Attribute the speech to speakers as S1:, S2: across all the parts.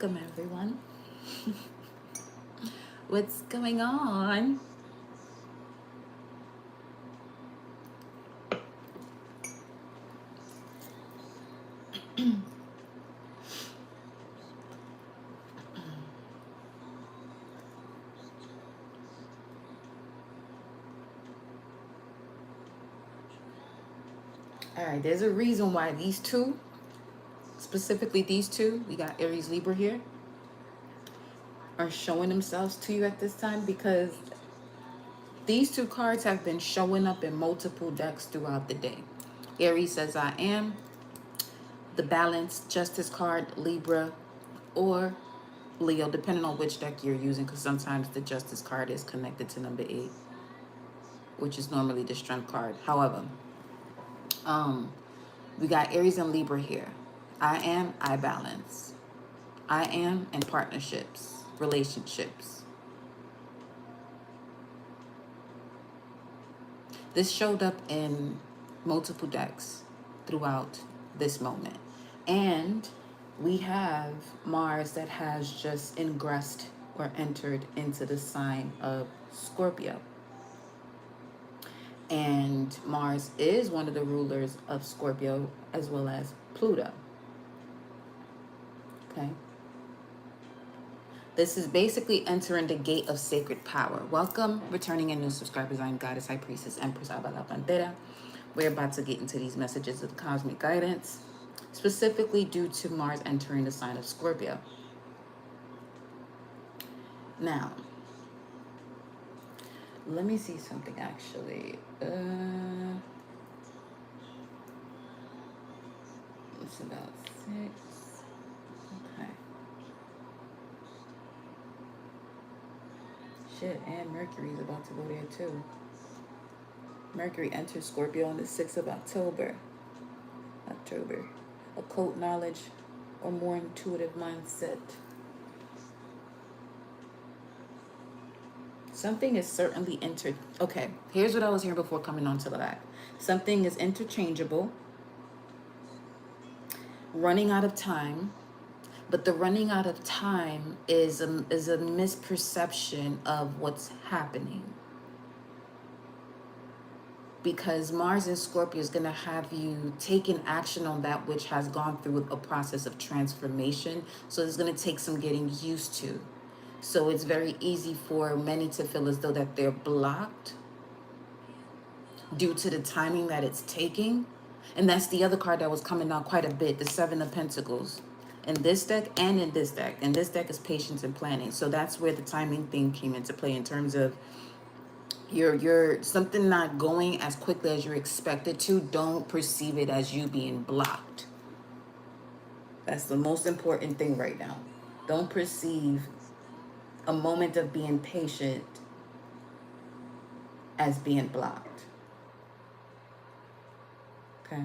S1: Welcome, everyone. What's going on? All right, there's a reason why these two, specifically these two, we got Aries Libra here, are showing themselves to you at this time because these two cards have been showing up in multiple decks throughout the day. Aries says, I am. The Balance, Justice card, Libra, or Leo, depending on which deck you're using, because sometimes the Justice card is connected to number 8, which is normally the Strength card. However, we got Aries and Libra here. I balance. I am in partnerships, relationships. This showed up in multiple decks throughout this moment. And we have Mars that has just ingressed or entered into the sign of Scorpio. And Mars is one of the rulers of Scorpio as well as Pluto. Okay. This is basically entering the gate of sacred power. Welcome, returning and new subscribers. I'm Goddess, High Priestess, Empress Abala Pantera. We're about to get into these messages of cosmic guidance, specifically due to Mars entering the sign of Scorpio. Now, let me see something actually. It's about 6. Okay. Shit, and Mercury's about to go there too. Mercury enters Scorpio on the 6th of October. Occult knowledge or more intuitive mindset. Something is certainly Okay, here's what I was hearing before coming on to the live. Something is interchangeable, running out of time, but the running out of time is a misperception of what's happening. Because Mars in Scorpio is going to have you taking action on that which has gone through a process of transformation. So it's going to take some getting used to. So it's very easy for many to feel as though that they're blocked due to the timing that it's taking. And that's the other card that was coming out quite a bit, the 7 of Pentacles. In this deck and in this deck. And this deck is patience and planning. So that's where the timing thing came into play in terms of you're something not going as quickly as you're expected to. Don't perceive it as you being blocked. That's the most important thing right now. Don't perceive a moment of being patient as being blocked. Okay.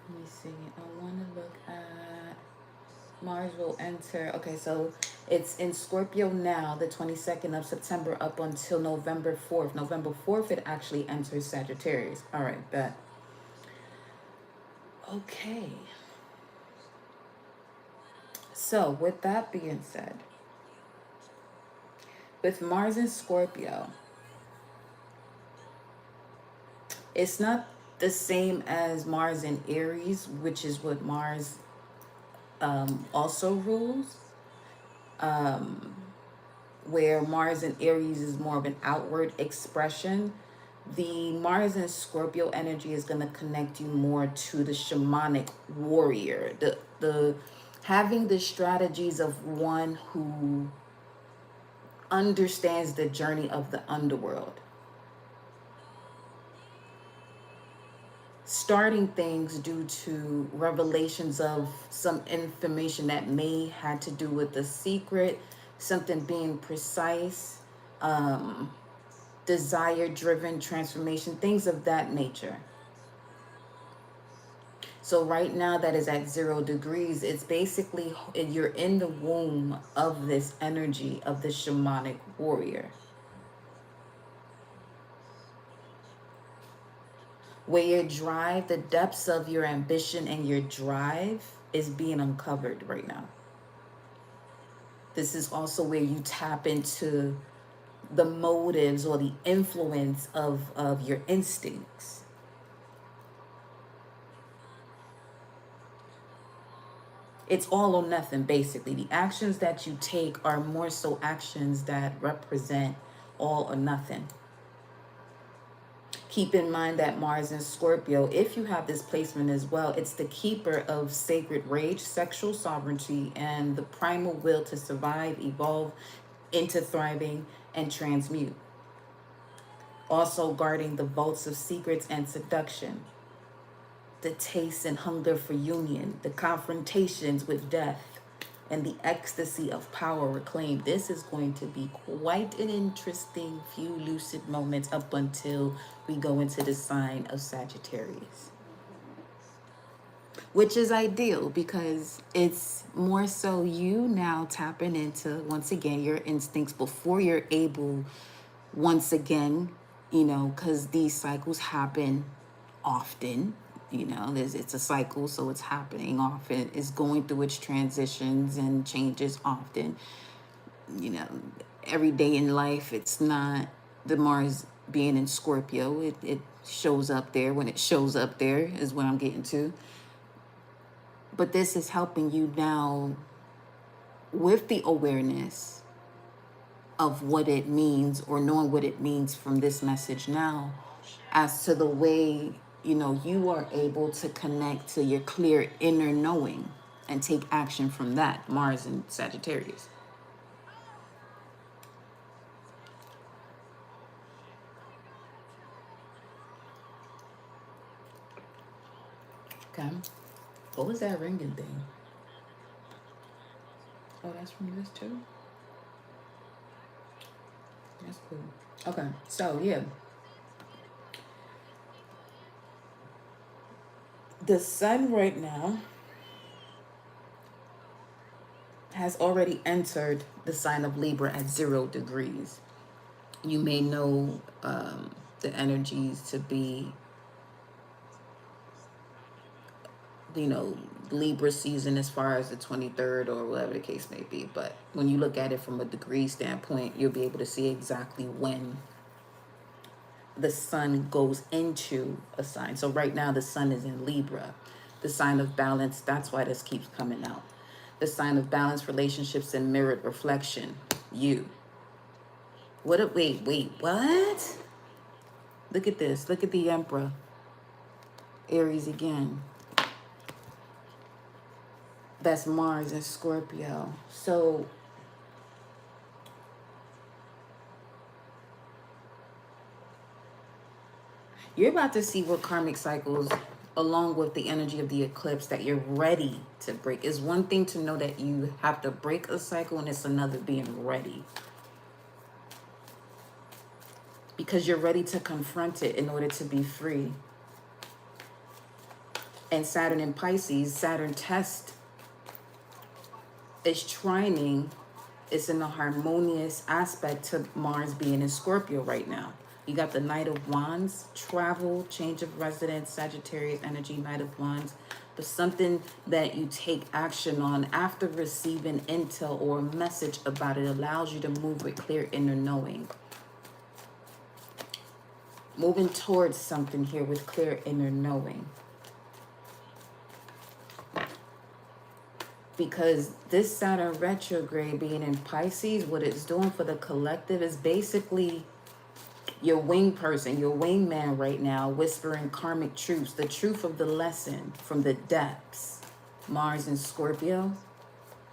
S1: Let me see. I want to look at Mars will enter. Okay, so it's in Scorpio now, the 22nd of September up until November 4th. November 4th, it actually enters Sagittarius. All right, bet. Okay. So with that being said, with Mars in Scorpio, it's not the same as Mars in Aries, which is what Mars also rules, where Mars in Aries is more of an outward expression. The Mars in Scorpio energy is going to connect you more to the shamanic warrior, the having the strategies of one who understands the journey of the underworld. Starting things due to revelations of some information that may had to do with the secret, something being precise, desire-driven transformation, things of that nature. So right now that is at 0 degrees. It's basically, you're in the womb of this energy of the shamanic warrior. Where your drive, the depths of your ambition and your drive is being uncovered right now. This is also where you tap into the motives or the influence of your instincts. It's all or nothing, basically. The actions that you take are more so actions that represent all or nothing. Keep in mind that Mars in Scorpio, if you have this placement as well, it's the keeper of sacred rage, sexual sovereignty, and the primal will to survive, evolve into thriving, and transmute. Also guarding the vaults of secrets and seduction, the taste and hunger for union, the confrontations with death, and the ecstasy of power reclaimed. This is going to be quite an interesting few lucid moments up until we go into the sign of Sagittarius, which is ideal because it's more so you now tapping into, once again, your instincts before you're able, once again, because these cycles happen often. It's a cycle, so it's happening often. It's going through its transitions and changes often. Every day in life, it's not the Mars being in Scorpio. It shows up there when it shows up there, is what I'm getting to. But this is helping you now with the awareness of what it means, or knowing what it means from this message now, as to the way you are able to connect to your clear inner knowing and take action from that. Mars and Sagittarius. Okay. What was that ringing thing? Oh, that's from this too? That's cool. Okay, so yeah. The sun right now has already entered the sign of Libra at 0 degrees. You may know the energies to be, Libra season as far as the 23rd or whatever the case may be. But when you look at it from a degree standpoint, you'll be able to see exactly when the sun goes into a sign. So right now the sun is in Libra, the sign of balance. That's why this keeps coming out. The sign of balance, relationships, and mirrored reflection. You. Wait, what? Look at this. Look at the Emperor. Aries again. That's Mars and Scorpio. So you're about to see what karmic cycles, along with the energy of the eclipse, that you're ready to break. It's one thing to know that you have to break a cycle, and it's another being ready. Because you're ready to confront it in order to be free. And Saturn in Pisces, Saturn test is trining. It's in a harmonious aspect to Mars being in Scorpio right now. You got the Knight of Wands, travel, change of residence, Sagittarius energy, Knight of Wands. But something that you take action on after receiving intel or a message about it allows you to move with clear inner knowing. Moving towards something here with clear inner knowing. Because this Saturn retrograde being in Pisces, what it's doing for the collective is basically your wing person, your wingman right now, whispering karmic truths, the truth of the lesson from the depths. Mars and Scorpio.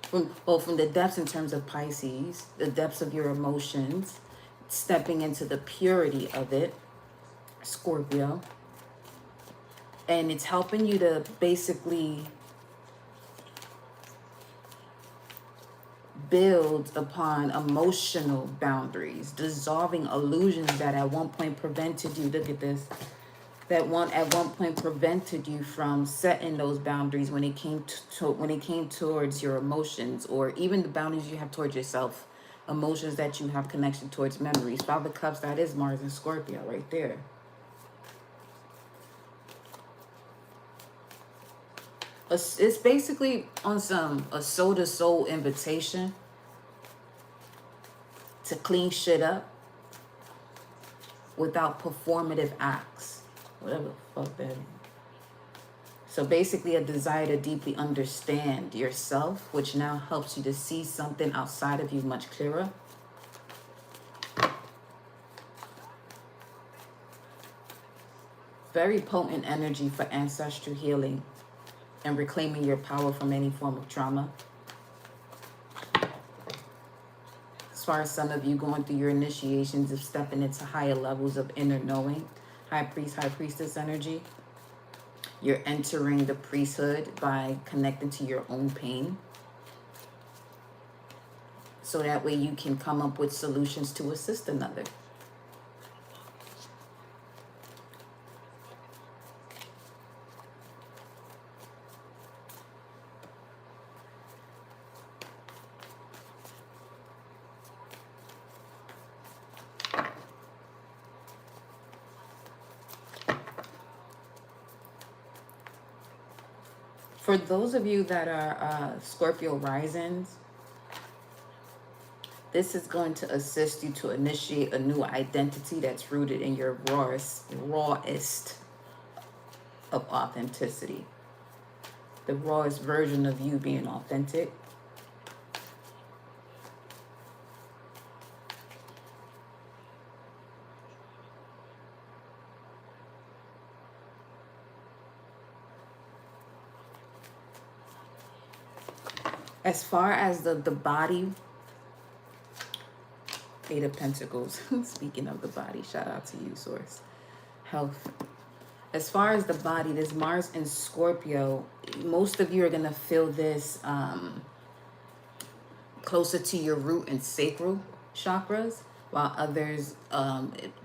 S1: From the depths in terms of Pisces, the depths of your emotions, stepping into the purity of it, Scorpio. And it's helping you to basically build upon emotional boundaries, dissolving illusions that at one point prevented you, look at this, at one point prevented you from setting those boundaries when it came towards your emotions, or even the boundaries you have towards yourself, emotions that you have connection towards, memories. Father Cups, that is Mars and Scorpio right there. It's basically on some a soul to soul invitation to clean shit up without performative acts. Whatever the fuck that is. So basically a desire to deeply understand yourself, which now helps you to see something outside of you much clearer. Very potent energy for ancestral healing and reclaiming your power from any form of trauma. As far as some of you going through your initiations of stepping into higher levels of inner knowing, high priest, high priestess energy. You're entering the priesthood by connecting to your own pain. So that way you can come up with solutions to assist another. For those of you that are Scorpio risings, this is going to assist you to initiate a new identity that's rooted in your rawest of authenticity. The rawest version of you being authentic. As far as the body, Eight of Pentacles. Speaking of the body, shout out to you, Source. Health. As far as the body, this Mars in Scorpio, most of you are going to feel this closer to your root and sacral chakras, while others,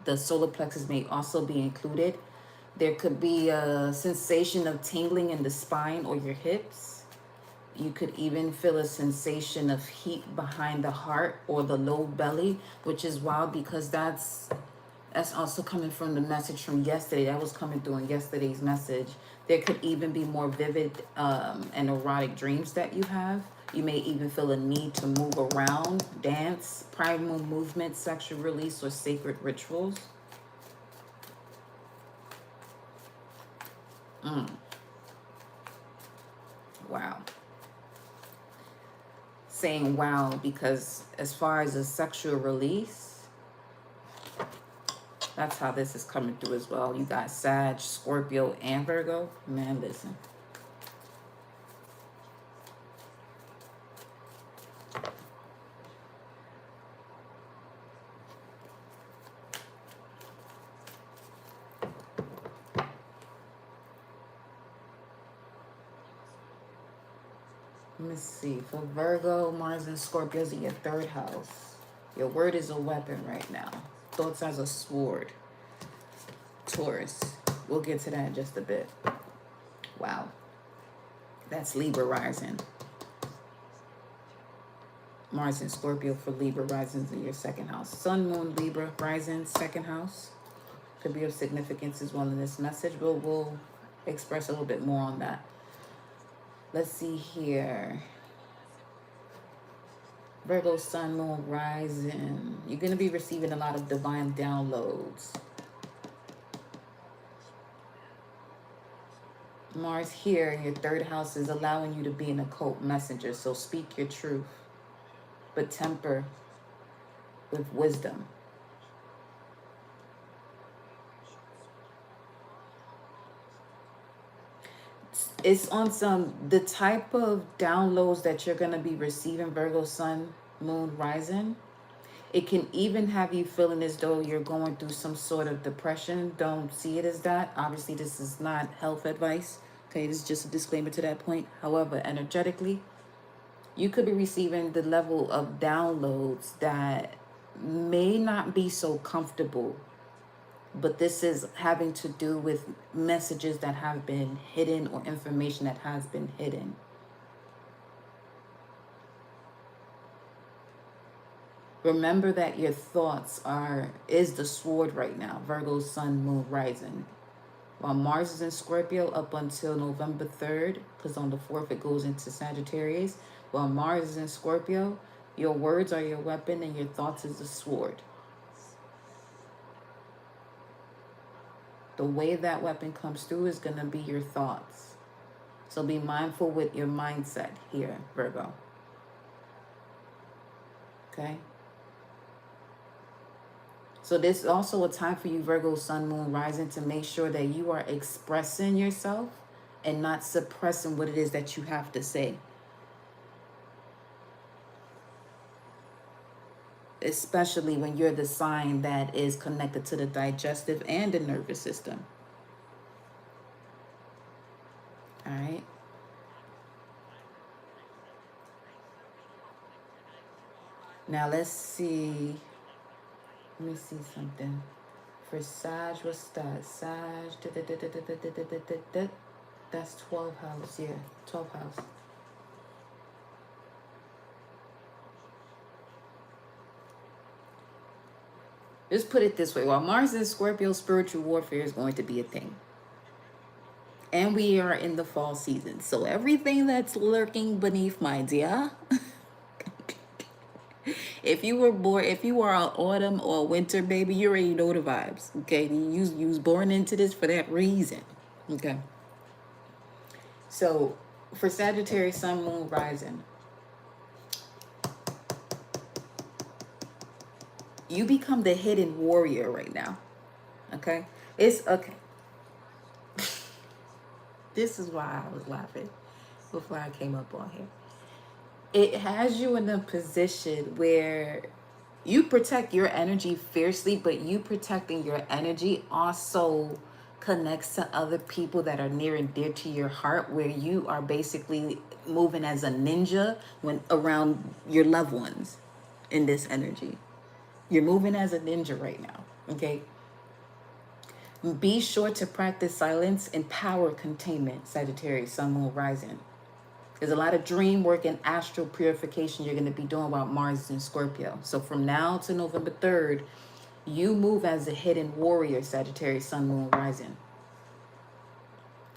S1: the solar plexus may also be included. There could be a sensation of tingling in the spine or your hips. You could even feel a sensation of heat behind the heart or the low belly, which is wild because that's also coming from the message from yesterday. That was coming through in yesterday's message. There could even be more vivid and erotic dreams that you have. You may even feel a need to move around, dance, primal movement, sexual release, or sacred rituals. Wow. Saying wow because as far as a sexual release, that's how this is coming through as well. You got Sag, Scorpio, and Virgo. Man, listen. Let me see. For Virgo, Mars and Scorpios in your third house. Your word is a weapon right now. Thoughts as a sword. Taurus. We'll get to that in just a bit. Wow. That's Libra rising. Mars and Scorpio for Libra risings in your second house. Sun, Moon, Libra rising, second house. Could be of significance as well in this message. We'll express a little bit more on that. Let's see here. Virgo, Sun, Moon, rising. You're going to be receiving a lot of divine downloads. Mars here in your third house is allowing you to be an occult messenger. So speak your truth, but temper with wisdom. It's on the type of downloads that you're going to be receiving, Virgo, Sun, Moon, rising. It can even have you feeling as though you're going through some sort of depression. Don't see it as that. Obviously, this is not health advice. Okay, this is just a disclaimer to that point. However, energetically, you could be receiving the level of downloads that may not be so comfortable, but this is having to do with messages that have been hidden or information that has been hidden. Remember that your thoughts is the sword right now. Virgo, Sun, Moon, rising. While Mars is in Scorpio up until November 3rd, because on the 4th it goes into Sagittarius. While Mars is in Scorpio, your words are your weapon and your thoughts is the sword. The way that weapon comes through is going to be your thoughts. So be mindful with your mindset here, Virgo. Okay? So this is also a time for you, Virgo, Sun, Moon, Rising, to make sure that you are expressing yourself and not suppressing what it is that you have to say. Especially when you're the sign that is connected to the digestive and the nervous system. All right? Now let's see. Let me see something. For Sag, what's that? Sag, that's 12th house. Yeah, 12th house. Just put it this way. While Mars in Scorpio, spiritual warfare is going to be a thing. And we are in the fall season. So everything that's lurking beneath, my dear. If you were born, if you are an autumn or a winter baby, you already know the vibes. Okay. You was born into this for that reason. Okay. So for Sagittarius, Sun, Moon, Rising, you become the hidden warrior right now. Okay. It's okay. This is why I was laughing before I came up on here. It has you in a position where you protect your energy fiercely, but you protecting your energy also connects to other people that are near and dear to your heart, where you are basically moving as a ninja when around your loved ones in this energy. You're moving as a ninja right now. Okay. Be sure to practice silence and power containment, Sagittarius, Sun, Moon, Rising. There's a lot of dream work and astral purification you're going to be doing while Mars is in Scorpio. So from now to November 3rd, you move as a hidden warrior, Sagittarius, Sun, Moon, Rising.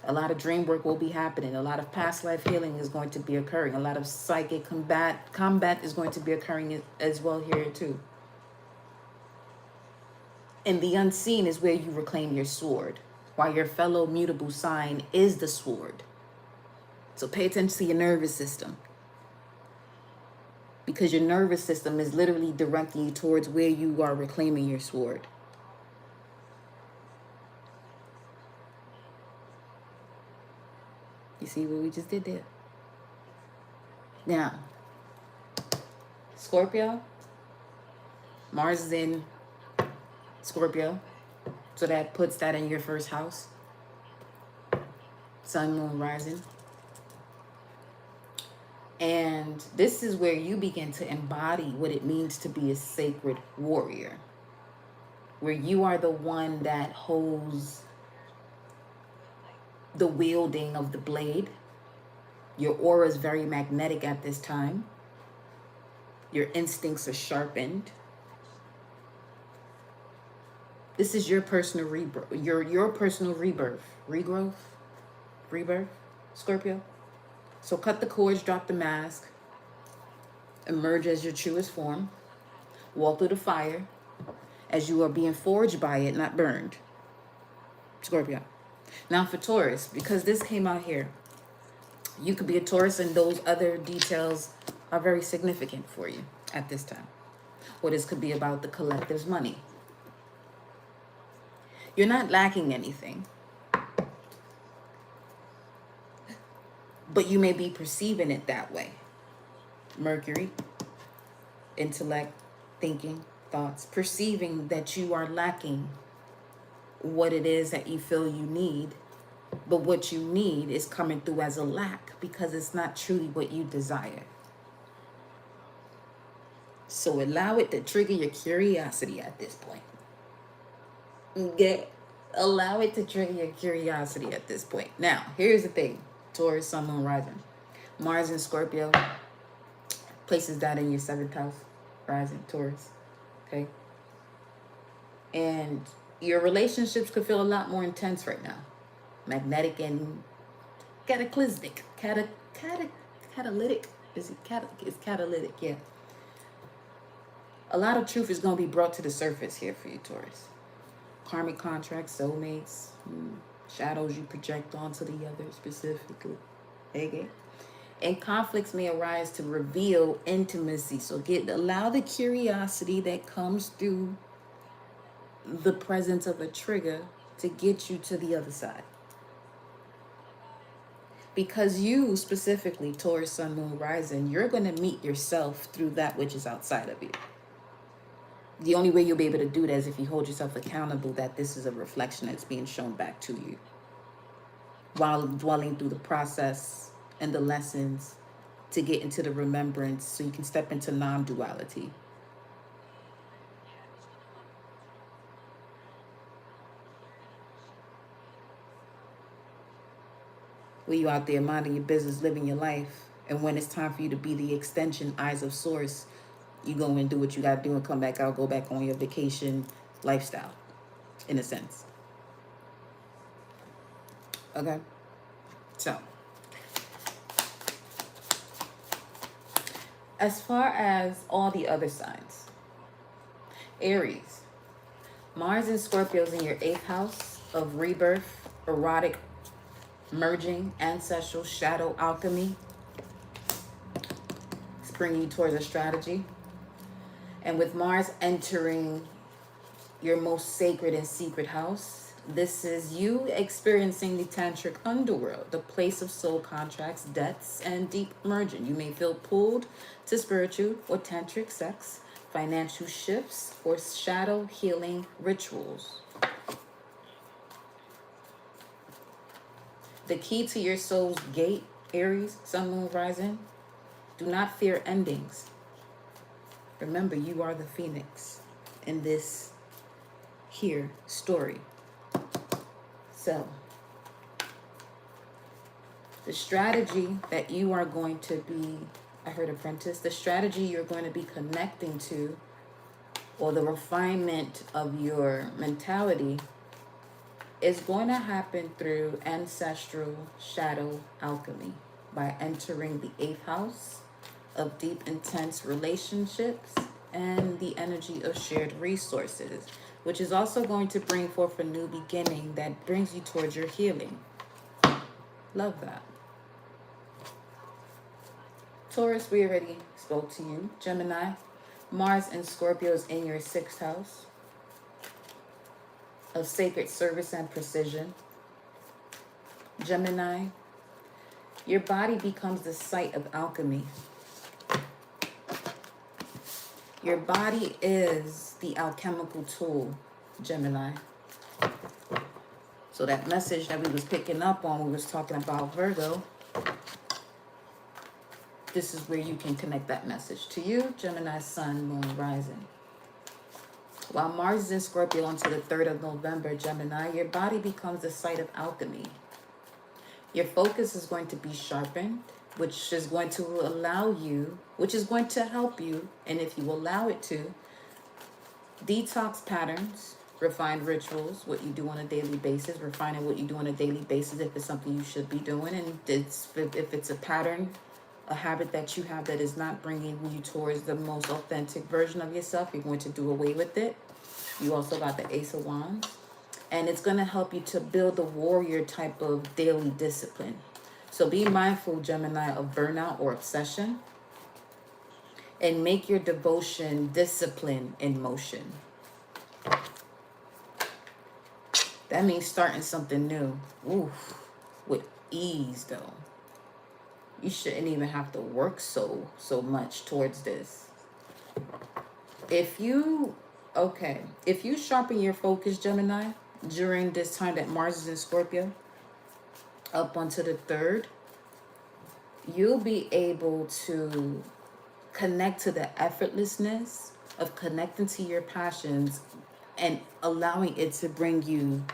S1: A lot of dream work will be happening. A lot of past life healing is going to be occurring. A lot of psychic combat is going to be occurring as well here too. And the unseen is where you reclaim your sword, while your fellow mutable sign is the sword. So pay attention to your nervous system, because your nervous system is literally directing you towards where you are reclaiming your sword. You see what we just did there? Now, Scorpio, Mars is in Scorpio, so that puts that in your first house. Sun, Moon, Rising. And this is where you begin to embody what it means to be a sacred warrior, where you are the one that holds the wielding of the blade. Your aura is very magnetic at this time. Your instincts are sharpened. This is your personal rebirth, your personal rebirth, rebirth, Scorpio. So cut the cords, drop the mask, emerge as your truest form, walk through the fire as you are being forged by it, not burned, Scorpio. Now for Taurus, because this came out here, you could be a Taurus and those other details are very significant for you at this time. Or this could be about the collective's money. You're not lacking anything, but you may be perceiving it that way. Mercury, intellect, thinking, thoughts, perceiving that you are lacking what it is that you feel you need, but what you need is coming through as a lack because it's not truly what you desire. So allow it to trigger your curiosity at this point. Allow it to trigger your curiosity at this point. Now, here's the thing. Taurus, Sun, Moon, Rising. Mars in Scorpio places that in your 7th house, Rising, Taurus. And your relationships could feel a lot more intense right now. magnetic and cataclysmic. Catalytic. It's catalytic, yeah. A lot of truth is going to be brought to the surface here for you, Taurus. Karmic contracts, soulmates, shadows you project onto the other specifically. Okay. And conflicts may arise to reveal intimacy. So allow the curiosity that comes through the presence of a trigger to get you to the other side. Because you specifically, Taurus, Sun, Moon, Rising, you're going to meet yourself through that which is outside of you. The only way you'll be able to do that is if you hold yourself accountable that this is a reflection that's being shown back to you, while dwelling through the process and the lessons to get into the remembrance so you can step into non-duality. Where you out there minding your business, living your life, and when it's time for you to be the extension, eyes of source, you go and do what you got to do and come back out, go back on your vacation lifestyle, in a sense. Okay? So, as far as all the other signs, Aries, Mars and Scorpio's in your 8th house of rebirth, erotic merging, ancestral, shadow, alchemy. It's bringing you towards a strategy. And with Mars entering your most sacred and secret house, this is you experiencing the tantric underworld, the place of soul contracts, debts, and deep merging. You may feel pulled to spiritual or tantric sex, financial shifts, or shadow healing rituals. The key to your soul's gate, Aries, Sun, Moon, Rising, do not fear endings. Remember, you are the phoenix in this here story. So, the strategy that you are going to be, I heard apprentice, the strategy you're going to be connecting to, or the refinement of your mentality, is going to happen through ancestral shadow alchemy by entering the 8th house of deep, intense relationships and the energy of shared resources, which is also going to bring forth a new beginning that brings you towards your healing. Love that. Taurus, we already spoke to you. Gemini, Mars and Scorpio is in your 6th house of sacred service and precision. Gemini, your body becomes the site of alchemy. Your body is the alchemical tool, Gemini. So that message that we was picking up on, we was talking about Virgo, this is where you can connect that message to you, Gemini, Sun, Moon, Rising. While Mars is in Scorpio until the 3rd of November, Gemini, your body becomes the site of alchemy. Your focus is going to be sharpened, which is going to allow you, which is going to help you, and if you allow it to, detox patterns, refine rituals, what you do on a daily basis, refining what you do on a daily basis if it's something you should be doing, and if it's a pattern, a habit that you have that is not bringing you towards the most authentic version of yourself, you're going to do away with it. You also got the Ace of Wands. And it's going to help you to build the warrior type of daily discipline. So be mindful, Gemini, of burnout or obsession. And make your devotion discipline in motion. That means starting something new. Oof, with ease, though. You shouldn't even have to work so much towards this. If you sharpen your focus, Gemini, during this time that Mars is in Scorpio, up until the 3rd, you'll be able to connect to the effortlessness of connecting to your passions and allowing it to bring you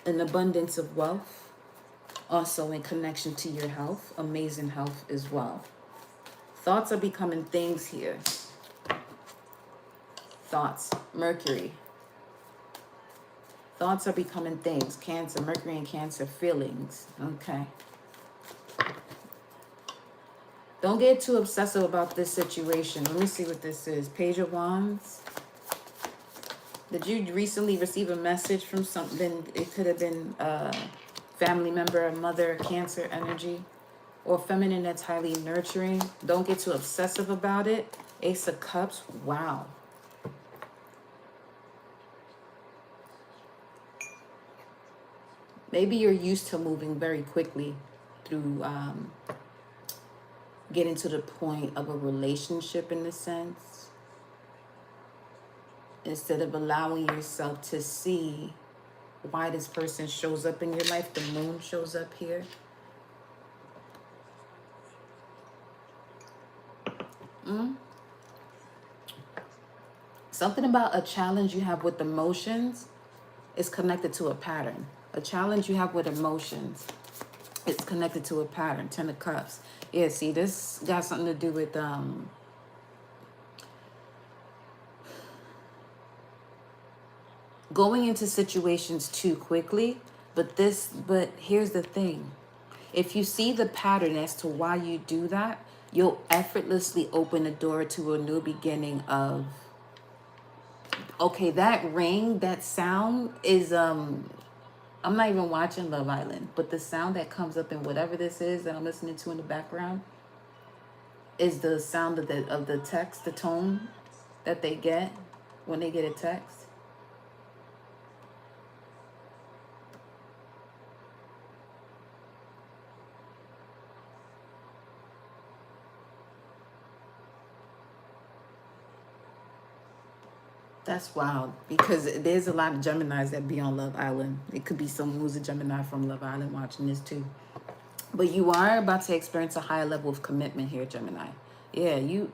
S1: an abundance of wealth. Also in connection to your health, amazing health as well. Thoughts are becoming things here. Thoughts, Mercury. Thoughts are becoming things. Cancer, Mercury and Cancer, feelings. Okay. Don't get too obsessive about this situation. Let me see what this is. Page of Wands. Did you recently receive a message from something? It could have been a family member, a mother, Cancer energy, or feminine that's highly nurturing. Don't get too obsessive about it. Ace of Cups. Wow. Maybe you're used to moving very quickly through getting to the point of a relationship in a sense, instead of allowing yourself to see why this person shows up in your life. The moon shows up here. Something about a challenge you have with emotions is connected to a pattern. A challenge you have with emotions is connected to a pattern. Ten of Cups. Yeah, see, this got something to do with going into situations too quickly. But here's the thing. If you see the pattern as to why you do that, you'll effortlessly open the door to a new beginning of, okay, that ring, that sound is I'm not even watching Love Island, but the sound that comes up in whatever this is that I'm listening to in the background is the sound of the text, the tone that they get when they get a text. That's wild, because there's a lot of Geminis that be on Love Island. It could be someone who's a Gemini from Love Island watching this too. But you are about to experience a higher level of commitment here, Gemini. Yeah, you're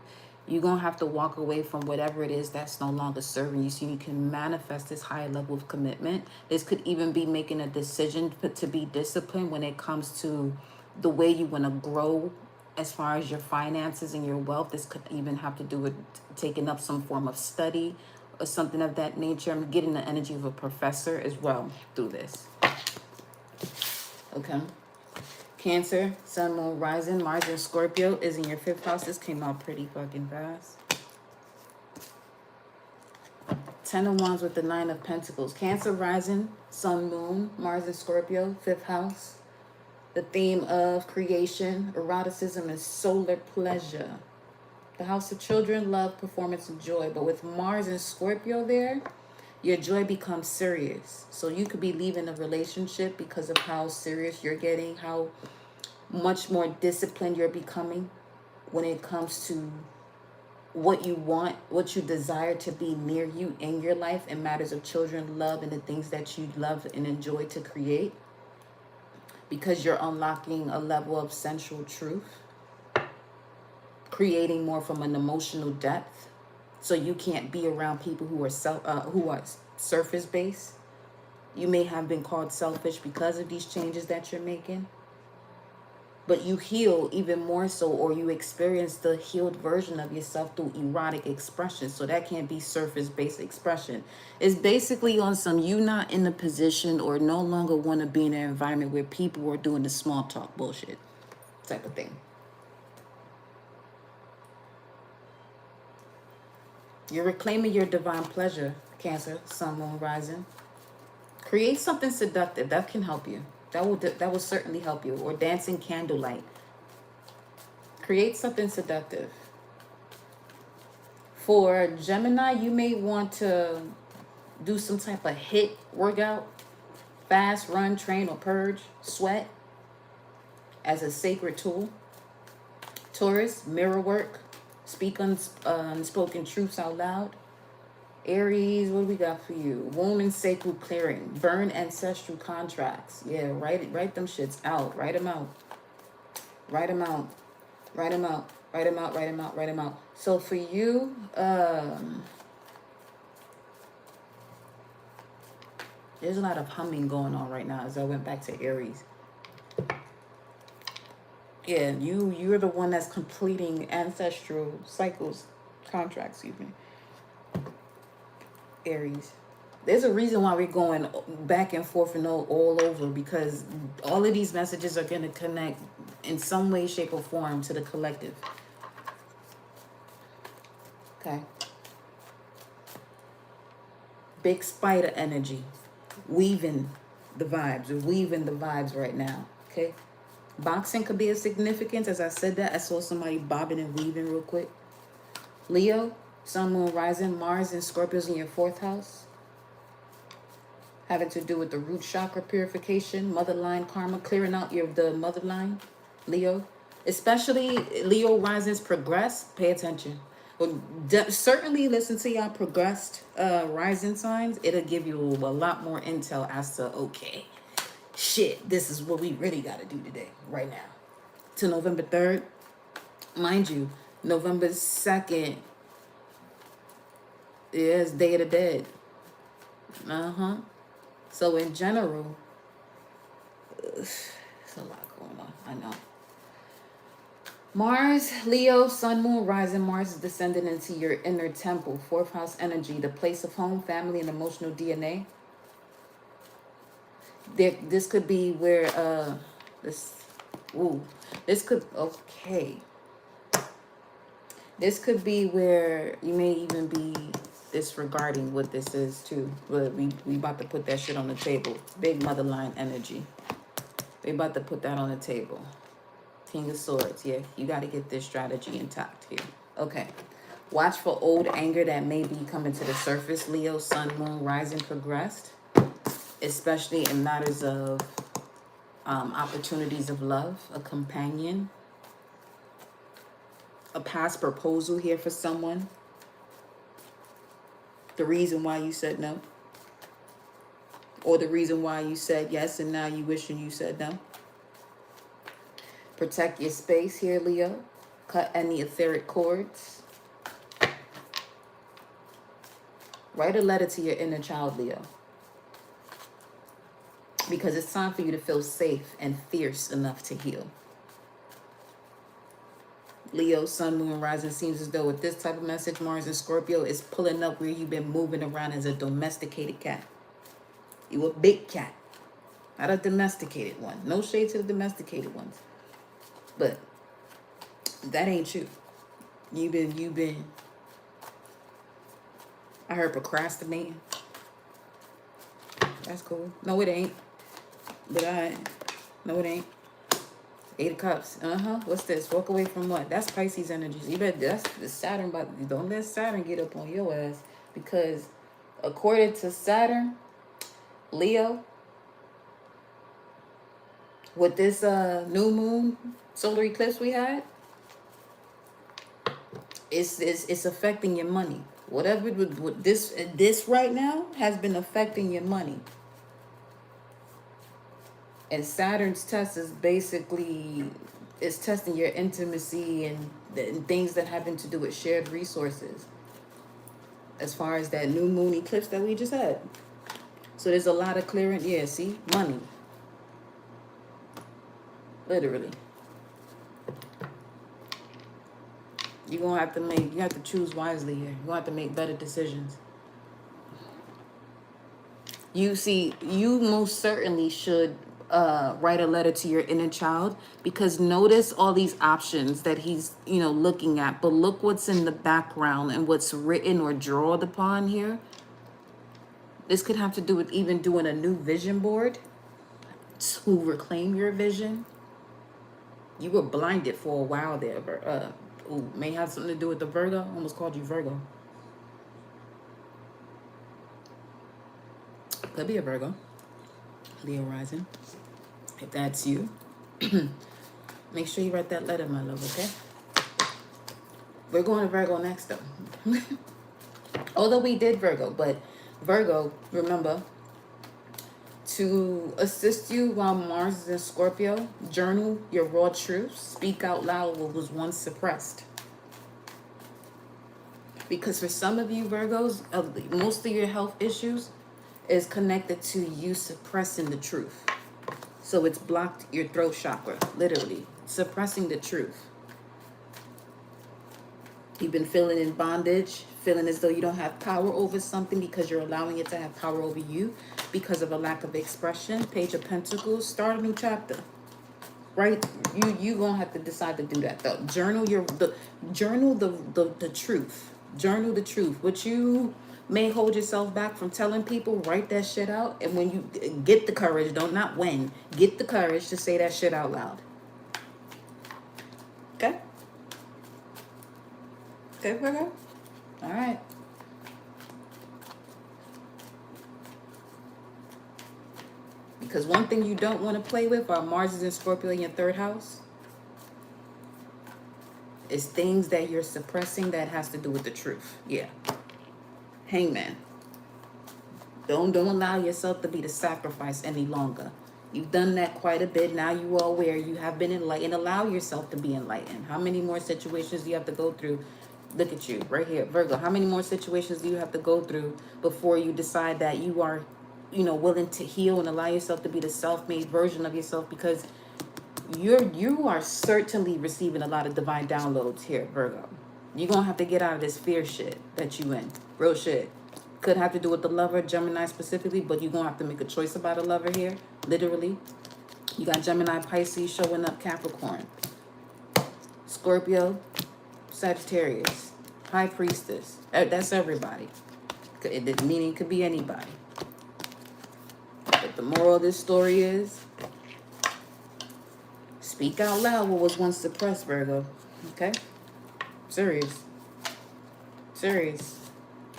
S1: going to have to walk away from whatever it is that's no longer serving you so you can manifest this higher level of commitment. This could even be making a decision to be disciplined when it comes to the way you want to grow as far as your finances and your wealth. This could even have to do with taking up some form of study or something of that nature. I'm getting the energy of a professor as well through this. Okay. Cancer, Sun, Moon, Rising, Mars, and Scorpio is in your 5th house. This came out pretty fucking fast. 10 of Wands with the 9 of Pentacles. Cancer, Rising, Sun, Moon, Mars, and Scorpio, 5th house. The theme of creation, eroticism, and solar pleasure. The house of children, love, performance, and joy. But with Mars and Scorpio there, your joy becomes serious. So you could be leaving a relationship because of how serious you're getting, how much more disciplined you're becoming when it comes to what you want, what you desire to be near you in your life in matters of children, love, and the things that you love and enjoy to create, because you're unlocking a level of sensual truth, creating more from an emotional depth. So you can't be around people who are surface based. You may have been called selfish because of these changes that you're making, but you heal even more so, or you experience the healed version of yourself through erotic expression. So that can't be surface based expression. It's basically on some, you not in the position or no longer want to be in an environment where people are doing the small talk bullshit type of thing. You're reclaiming your divine pleasure, Cancer, Sun, Moon, Rising. Create something seductive. That can help you. That will certainly help you. Or dancing candlelight. Create something seductive. For Gemini, you may want to do some type of HIIT workout. Fast, run, train, or purge. Sweat as a sacred tool. Taurus, mirror work. Speak unspoken truths out loud. Aries, what do we got for you? Womb and sacred clearing. Burn ancestral contracts. Yeah, write them shits out. Write them out. Write them out. Write them out. Write them out. Write them out. Write them out. So for you, there's a lot of humming going on right now as I went back to Aries. Yeah, you're the one that's completing ancestral cycles, contracts, excuse me. Aries. There's a reason why we're going back and forth and all over, because all of these messages are going to connect in some way, shape, or form to the collective. Okay. Big spider energy. Weaving the vibes. We're weaving the vibes right now. Okay. Boxing could be of significance. As I said that, I saw somebody bobbing and weaving real quick. Leo, Sun, Moon, Rising, Mars, and Scorpios in your 4th house. Having to do with the root chakra purification, mother line karma, clearing out the mother line, Leo. Especially Leo risings progress, pay attention. Well, certainly listen to y'all progressed rising signs. It'll give you a lot more intel as to, okay, shit, this is what we really got to do today, right now. To November 3rd, mind you, November 2nd is Day of the Dead. So in general, it's a lot going on, I know. Mars, Leo, Sun, Moon, Rising. Mars is descending into your inner temple, 4th house energy, the place of home, family, and emotional DNA. This could be where this could be where you may even be disregarding what this is too. But we about to put that shit on the table. Big motherline energy. We about to put that on the table. King of Swords. Yeah, you got to get this strategy intact here. Okay. Watch for old anger that may be coming to the surface. Leo, Sun, Moon, Rising, progressed. Especially in matters of opportunities of love, a companion, a past proposal here for someone. The reason why you said no. Or the reason why you said yes and now you wishing you said no. Protect your space here, Leo. Cut any etheric cords. Write a letter to your inner child, Leo. Because it's time for you to feel safe and fierce enough to heal. Leo, Sun, Moon, Rising, seems as though with this type of message, Mars and Scorpio is pulling up where you've been moving around as a domesticated cat. You a big cat, not a domesticated one. No shade to the domesticated ones. But that ain't you. You've been, I heard procrastinating. That's cool. No, it ain't. But no, it ain't. 8 of Cups. What's this? Walk away from what? That's Pisces energies. You better, that's the Saturn, but don't let Saturn get up on your ass. Because according to Saturn, Leo, with this new moon solar eclipse we had, it's affecting your money. Whatever with this right now has been affecting your money. And Saturn's test is basically, it's testing your intimacy and things that have to do with shared resources. As far as that new moon eclipse that we just had. So there's a lot of clearing. Yeah, see? Money. Literally. You're going to you have to choose wisely here. You're going to have to make better decisions. You see, you most certainly should write a letter to your inner child, because notice all these options that he's, looking at, but look what's in the background and what's written or drawn upon here. This could have to do with even doing a new vision board to reclaim your vision. You were blinded for a while there. May have something to do with the Virgo. I almost called you Virgo. Could be a Virgo. Leo rising. If that's you, make sure you write that letter, my love, okay? We're going to Virgo next, though. Although we did Virgo, but Virgo, remember, to assist you while Mars is in Scorpio, journal your raw truths. Speak out loud what was once suppressed. Because for some of you Virgos, most of your health issues is connected to you suppressing the truth. So it's blocked your throat chakra, literally. Suppressing the truth. You've been feeling in bondage, feeling as though you don't have power over something because you're allowing it to have power over you because of a lack of expression. Page of Pentacles, start a new chapter. Right? You gonna have to decide to do that though. Journal the truth. Journal the truth. What you may hold yourself back from telling people, write that shit out. And when you get the courage, don't not when, get the courage to say that shit out loud. Okay? Okay, Virgo? All right. Because one thing you don't want to play with are Mars is in Scorpio in your third house. Is things that you're suppressing that has to do with the truth. Yeah. Hangman. Don't allow yourself to be the sacrifice any longer. You've done that quite a bit. Now you are aware you have been enlightened. Allow yourself to be enlightened. How many more situations do you have to go through? Look at you right here, Virgo. How many more situations do you have to go through before you decide that you are, willing to heal and allow yourself to be the self-made version of yourself? Because you are certainly receiving a lot of divine downloads here, Virgo. You're gonna have to get out of this fear shit that you in. Real shit. Could have to do with the lover, Gemini specifically, but you're gonna have to make a choice about a lover here, literally. You got Gemini, Pisces showing up, Capricorn, Scorpio, Sagittarius, High Priestess. That's everybody. Meaning could be anybody. But the moral of this story is, speak out loud what was once suppressed, Virgo. Okay? Serious. Serious.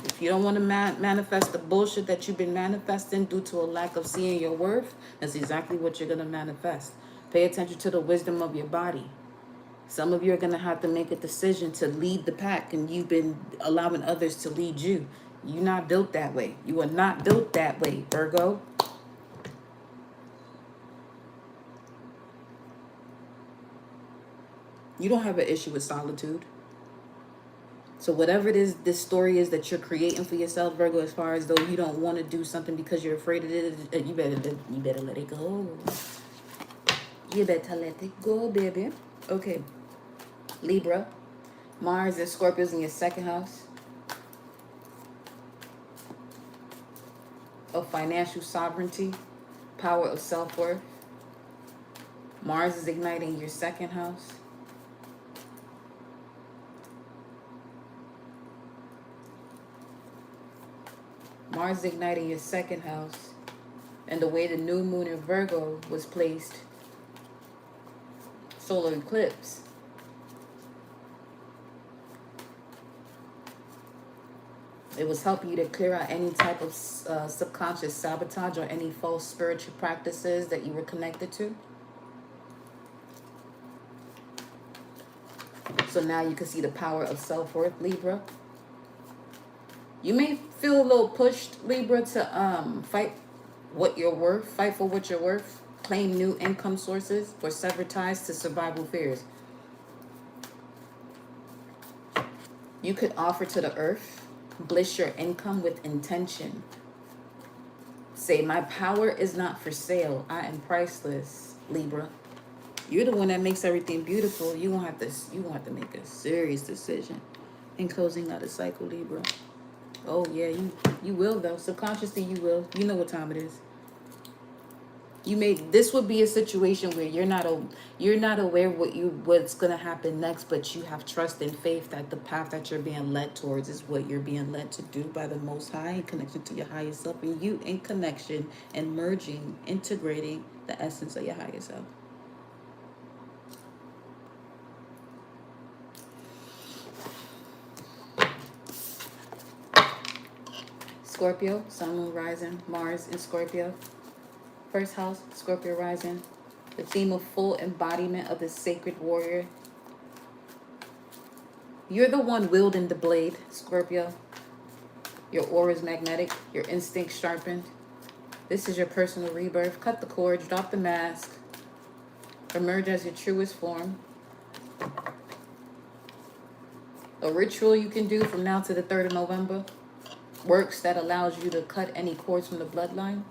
S1: If you don't want to manifest the bullshit that you've been manifesting due to a lack of seeing your worth, that's exactly what you're going to manifest. Pay attention to the wisdom of your body. Some of you are going to have to make a decision to lead the pack, and you've been allowing others to lead you. You're not built that way. You are not built that way, Virgo. You don't have an issue with solitude. So whatever it is, this story is that you're creating for yourself, Virgo, as far as though you don't want to do something because you're afraid of it, you better let it go. You better let it go, baby. Okay. Libra. Mars and Scorpios in your second house. Of financial sovereignty. Power of self-worth. Mars is igniting your second house. Mars is igniting your second house. And the way the new moon in Virgo was placed, solar eclipse. It was helping you to clear out any type of subconscious sabotage or any false spiritual practices that you were connected to. So now you can see the power of self-worth, Libra. You may feel a little pushed, Libra, to fight what you're worth, fight for what you're worth, claim new income sources, or sever ties to survival fears. You could offer to the earth, bliss your income with intention. Say, my power is not for sale. I am priceless, Libra. You're the one that makes everything beautiful. You won't have to make a serious decision in closing out a cycle, Libra. Oh yeah, you will though. Subconsciously you will. You know what time it is. This would be a situation where you're not aware what's gonna happen next, but you have trust and faith that the path that you're being led towards is what you're being led to do by the Most High, in connection to your higher self, and you in connection and merging, integrating the essence of your higher self. Scorpio, Sun, Moon, Rising, Mars in Scorpio. First house, Scorpio rising. The theme of full embodiment of the sacred warrior. You're the one wielding the blade, Scorpio. Your aura is magnetic. Your instincts sharpened. This is your personal rebirth. Cut the cords, drop the mask. Emerge as your truest form. A ritual you can do from now to the 3rd of November. Works that allows you to cut any cords from the bloodline.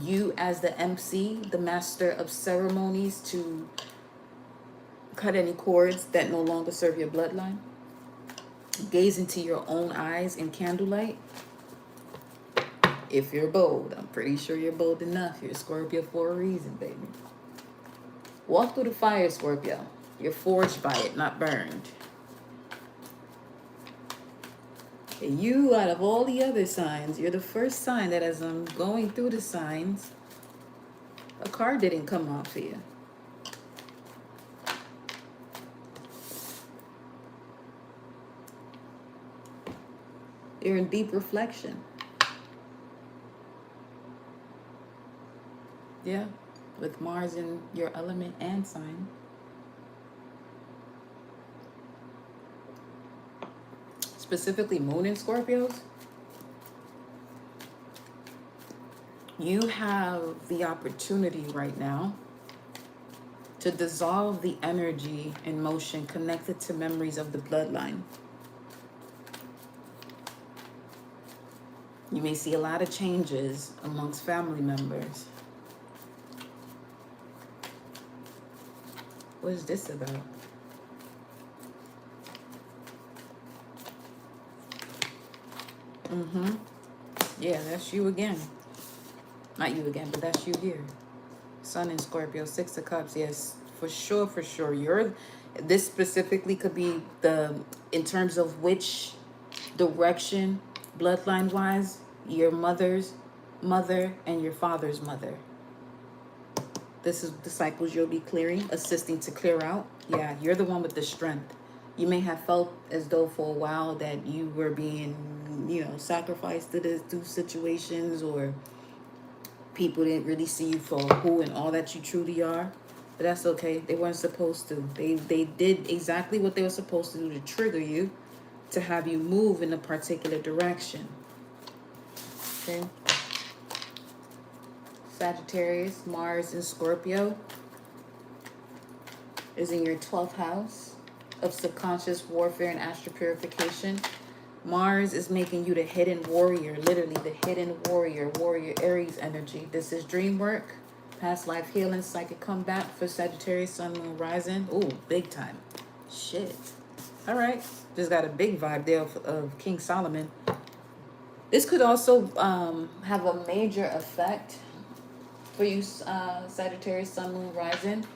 S1: You as the MC, the master of ceremonies, to cut any cords that no longer serve your bloodline. Gaze into your own eyes in candlelight. If you're bold, I'm pretty sure you're bold enough. You're a Scorpio for a reason, baby. Walk through the fire, Scorpio. You're forged by it, not burned. And you, out of all the other signs, you're the first sign that as I'm going through the signs, a card didn't come off for you. You're in deep reflection. Yeah, with Mars in your element and sign. Specifically Moon in Scorpios. You have the opportunity right now to dissolve the energy and motion connected to memories of the bloodline. You may see a lot of changes amongst family members. What is this about? Yeah, that's you again. Not you again, but that's you here. Sun in Scorpio, 6 of Cups. Yes, for sure, for sure. This specifically could be in terms of which direction, bloodline-wise, your mother's mother and your father's mother. This is the cycles you'll be clearing, assisting to clear out. Yeah, you're the one with the strength. You may have felt as though for a while that you were being, sacrificed to these situations, or people didn't really see you for who and all that you truly are. But that's okay. They weren't supposed to. They did exactly what they were supposed to do to trigger you, to have you move in a particular direction. Okay. Sagittarius, Mars in Scorpio is in your 12th house of subconscious warfare and astral purification. Mars is making you the hidden warrior, literally the hidden warrior Aries energy. This is dream work, past life healing, psychic comeback for Sagittarius, Sun, Moon, Rising. Ooh, big time. Shit. All right. Just got a big vibe there of King Solomon. This could also have a major effect for you, Sagittarius, Sun, Moon, Rising,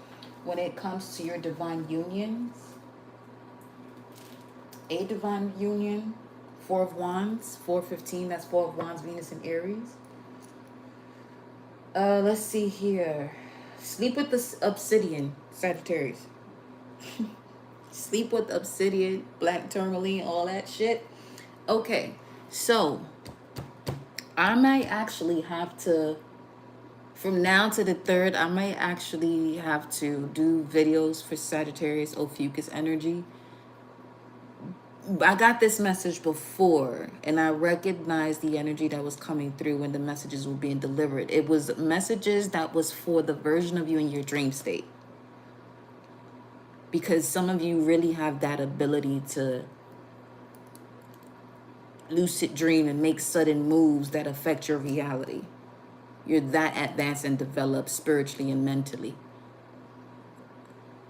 S1: when it comes to your divine unions. A divine union, 4 of Wands, 415, that's 4 of Wands, Venus in Aries. Let's see here. Sleep with the obsidian, Sagittarius. Sleep with obsidian, black tourmaline, all that shit. Okay, so I might actually have to, from now to the 3rd, I might actually have to do videos for Sagittarius Ophiuchus energy. I got this message before, and I recognized the energy that was coming through when the messages were being delivered. It was messages that was for the version of you in your dream state. Because some of you really have that ability to lucid dream and make sudden moves that affect your reality. You're that advanced and developed spiritually and mentally.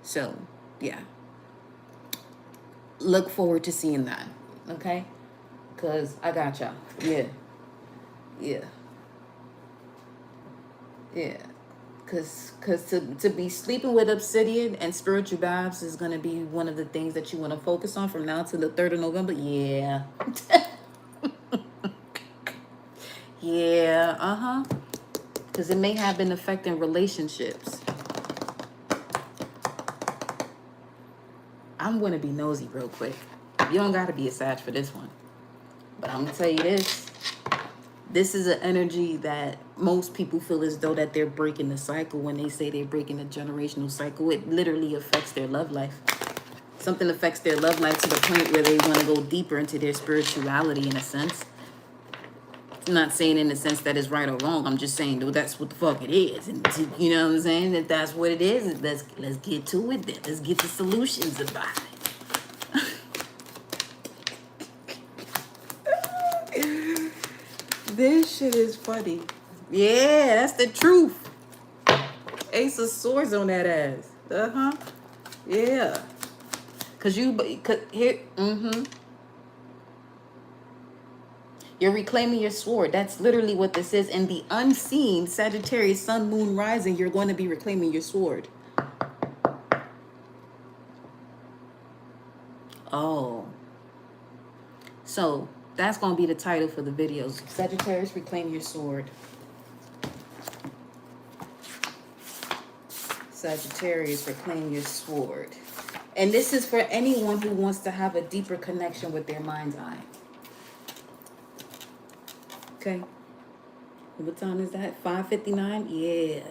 S1: So, yeah. Look forward to seeing that, okay? Because I got y'all. Yeah. Because to be sleeping with obsidian and spiritual baths is going to be one of the things that you want to focus on from now to the 3rd of November. Yeah. Yeah, because it may have been affecting relationships. I'm going to be nosy real quick. You don't got to be a Sag for this one. But I'm going to tell you this. This is an energy that most people feel as though that they're breaking the cycle. When they say they're breaking the generational cycle, it literally affects their love life. Something affects their love life to the point where they want to go deeper into their spirituality in a sense. I'm not saying in the sense that it's right or wrong. I'm just saying, though, that's what the fuck it is. And you know what I'm saying? If that's what it is, let's get to it then. Let's get the solutions about it. This shit is funny. Yeah, that's the truth. Ace of Swords on that ass. Yeah. Cause here, You're reclaiming your sword. That's literally what this is. In the unseen, Sagittarius, sun, moon, rising, you're going to be reclaiming your sword. Oh. So that's going to be the title for the videos. Sagittarius, reclaim your sword. Sagittarius, reclaim your sword. And this is for anyone who wants to have a deeper connection with their mind's eye. Okay. What time is that? 5:59? Yeah.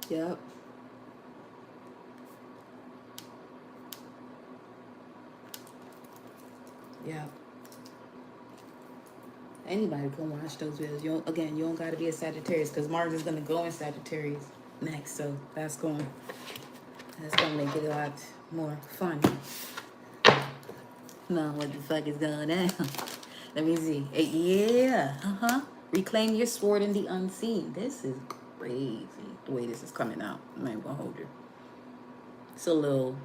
S1: Yep. Yep. Anybody can watch those videos. You don't got to be a Sagittarius, because Mars is going to go in Sagittarius next. So that's going to make it a lot more fun. No, what the fuck is going on? Let me see. Yeah. Reclaim your sword in the unseen. This is crazy the way this is coming out. I'm not even going to hold you. It's a little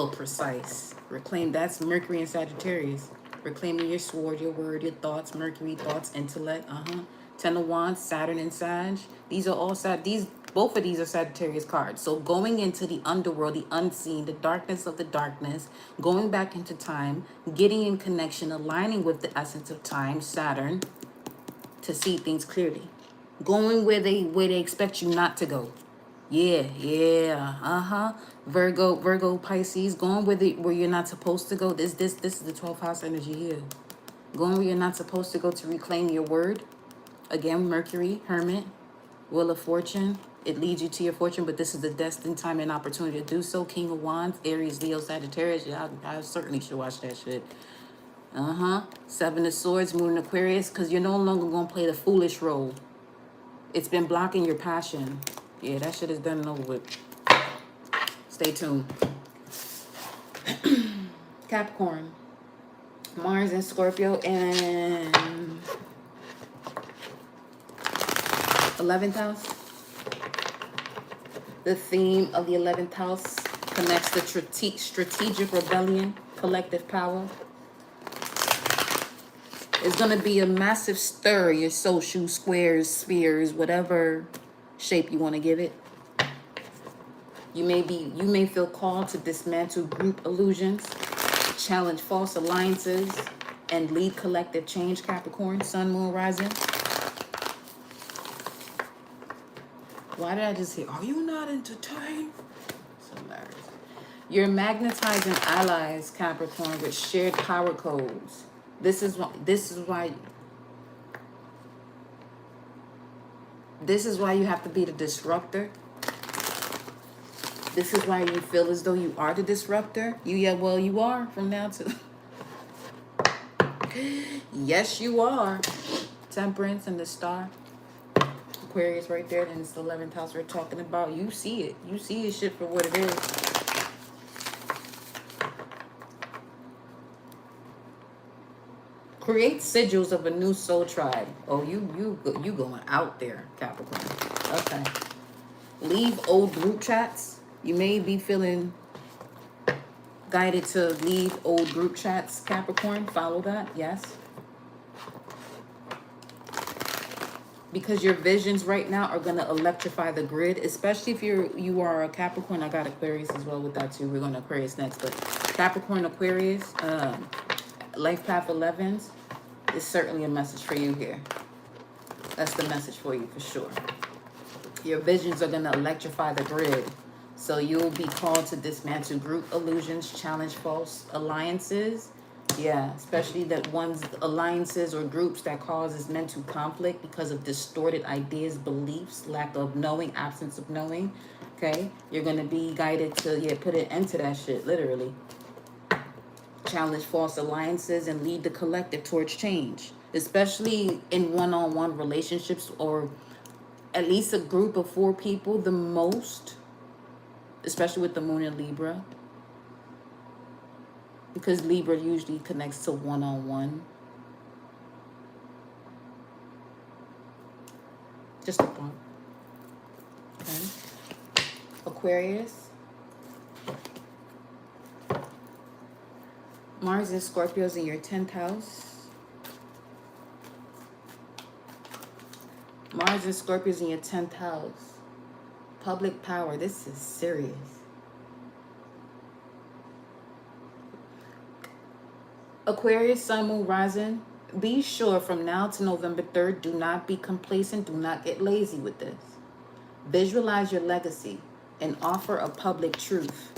S1: precise. Reclaim, that's Mercury and Sagittarius. Reclaiming your sword, your word, your thoughts, Mercury, thoughts, intellect, Ten of Wands, Saturn and Sag. These are all both of these are Sagittarius cards. So going into the underworld, the unseen, the darkness of the darkness, going back into time, getting in connection, aligning with the essence of time, Saturn, to see things clearly. Going where they expect you not to go. Yeah. Virgo, Pisces, going where you're not supposed to go. This is the 12th house energy here. Going where you're not supposed to go to reclaim your word. Again, Mercury, Hermit, Wheel of Fortune. It leads you to your fortune, but this is the destined time and opportunity to do so. King of Wands, Aries, Leo, Sagittarius. Yeah, I certainly should watch that shit. Seven of Swords, Moon in Aquarius, because you're no longer going to play the foolish role. It's been blocking your passion. Yeah, that shit is done and over with. Stay tuned. Capricorn, Mars and Scorpio, and 11th house. The theme of the 11th house connects to strategic rebellion, collective power. It's going to be a massive stir, your social squares, spheres, whatever shape you want to give it. You may feel called to dismantle group illusions, challenge false alliances, and lead collective change, Capricorn, Sun, Moon, Rising. Why did I just say, are you not entertained? So hilarious. You're magnetizing allies, Capricorn, with shared power codes. This is why you have to be the disruptor. This is why you feel as though you are the disruptor. You are from now to... Yes, you are. Temperance and the Star. Aquarius right there, and it's the 11th house we're talking about. You see it. You see this shit for what it is. Create sigils of a new soul tribe. Oh, you going out there, Capricorn. Okay. Leave old group chats. You may be feeling guided to leave old group chats, Capricorn. Follow that, yes. Because your visions right now are going to electrify the grid, especially if you are a Capricorn. I got Aquarius as well with that too. We're going to Aquarius next, but Capricorn, Aquarius, life path 11s is certainly a message for you here. That's the message for you for sure. Your visions are going to electrify the grid. So you'll be called to dismantle group illusions, challenge false alliances. Yeah, especially that one's alliances or groups that causes mental conflict because of distorted ideas, beliefs, lack of knowing, absence of knowing. Okay, you're going to be guided to, put an end to that shit, literally. Challenge false alliances and lead the collective towards change, especially in one-on-one relationships, or at least a group of 4 people, the most, especially with the moon in Libra, because Libra usually connects to one-on-one. Just a thought. Okay. Aquarius. Mars and Scorpio's in your 10th house. Mars and Scorpio's in your 10th house. Public power. This is serious. Aquarius, Sun, Moon, Rising. Be sure from now to November 3rd, do not be complacent. Do not get lazy with this. Visualize your legacy and offer a public truth.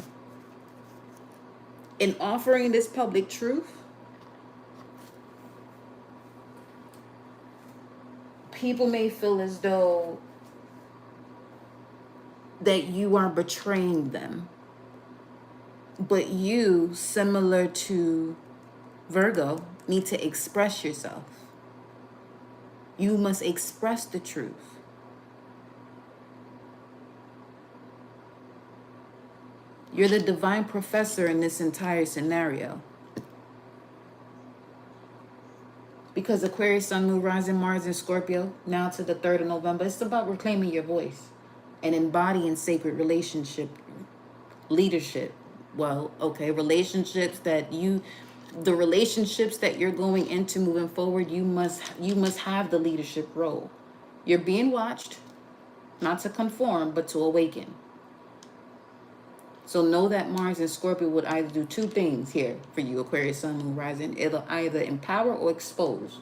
S1: In offering this public truth, people may feel as though that you are betraying them. But you, similar to Virgo, need to express yourself. You must express the truth. You're the divine professor in this entire scenario. Because Aquarius, Sun, Moon, Rising, Mars, and Scorpio, now to the 3rd of November, it's about reclaiming your voice and embodying sacred leadership. Well, okay, the relationships that you're going into moving forward, you must have the leadership role. You're being watched, not to conform, but to awaken. So know that Mars and Scorpio would either do two things here for you, Aquarius, Sun, Moon, Rising. It'll either empower or expose.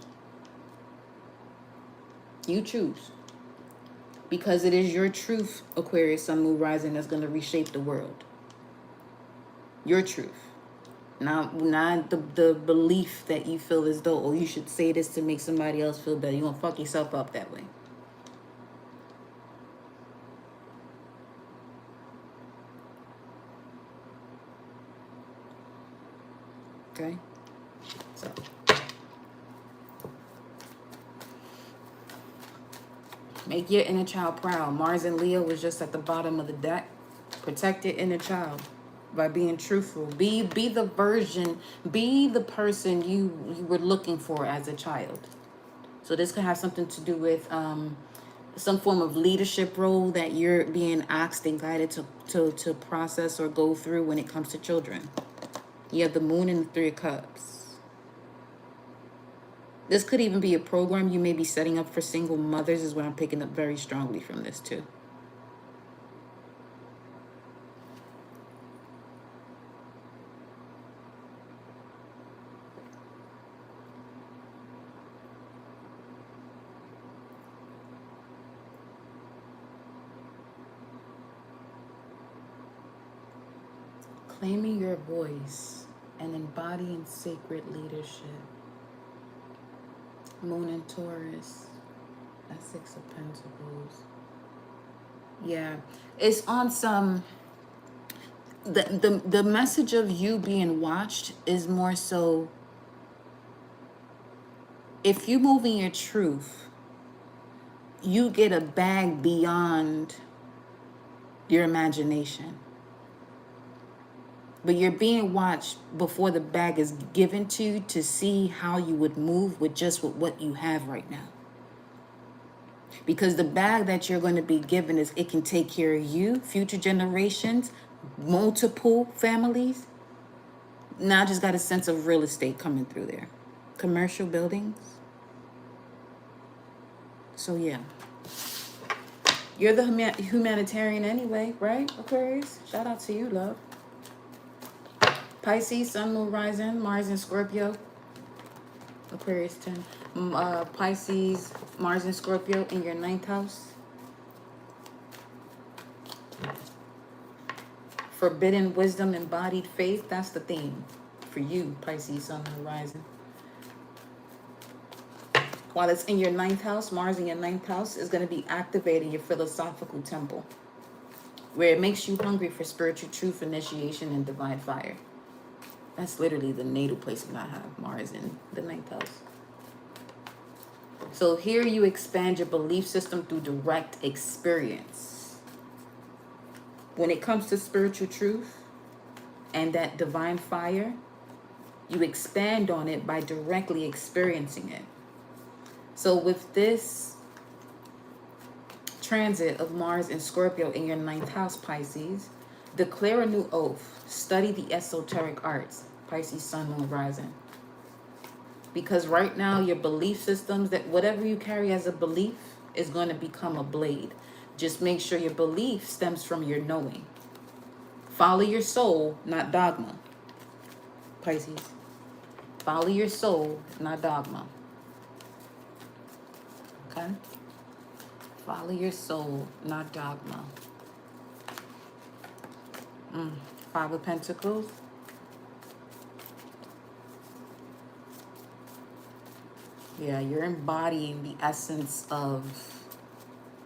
S1: You choose. Because it is your truth, Aquarius, Sun, Moon, Rising, that's going to reshape the world. Your truth. Not the belief that you feel as though, oh, you should say this to make somebody else feel better. You're going to fuck yourself up that way. Okay? So. Make your inner child proud. Mars and Leo was just at the bottom of the deck. Protect your inner child by being truthful. Be the version, be the person you were looking for as a child. So this could have something to do with some form of leadership role that you're being asked and guided to process or go through when it comes to children. You have the Moon and the 3 of Cups. This could even be a program you may be setting up for single mothers, is what I'm picking up very strongly from this too. Claiming your voice and embodying sacred leadership. Moon and Taurus. That's 6 of Pentacles. Yeah, it's on some. The message of you being watched is more so. If you move in your truth, you get a bag beyond your imagination. But you're being watched before the bag is given to you to see how you would move with what you have right now. Because the bag that you're going to be given it can take care of you, future generations, multiple families. Now I just got a sense of real estate coming through there. Commercial buildings. So yeah. You're the humanitarian anyway, right, Aquarius? Shout out to you, love. Pisces, Sun, Moon, Rising, Mars and Scorpio. Aquarius 10. Pisces, Mars and Scorpio in your 9th house. Forbidden wisdom, embodied faith. That's the theme for you, Pisces, Sun, Moon, Rising. While it's in your 9th house, Mars in your 9th house is going to be activating your philosophical temple, where it makes you hungry for spiritual truth, initiation, and divine fire. That's literally the natal placement I have, Mars in the 9th house. So here you expand your belief system through direct experience. When it comes to spiritual truth and that divine fire, you expand on it by directly experiencing it. So with this transit of Mars and Scorpio in your ninth house, Pisces. Declare a new oath. Study the esoteric arts, Pisces, Sun, Moon, Rising. Because right now, your belief systems, that whatever you carry as a belief is going to become a blade. Just make sure your belief stems from your knowing. Follow your soul, not dogma, Pisces. Follow your soul, not dogma. Okay? Follow your soul, not dogma. Five of Pentacles. Yeah, you're embodying the essence of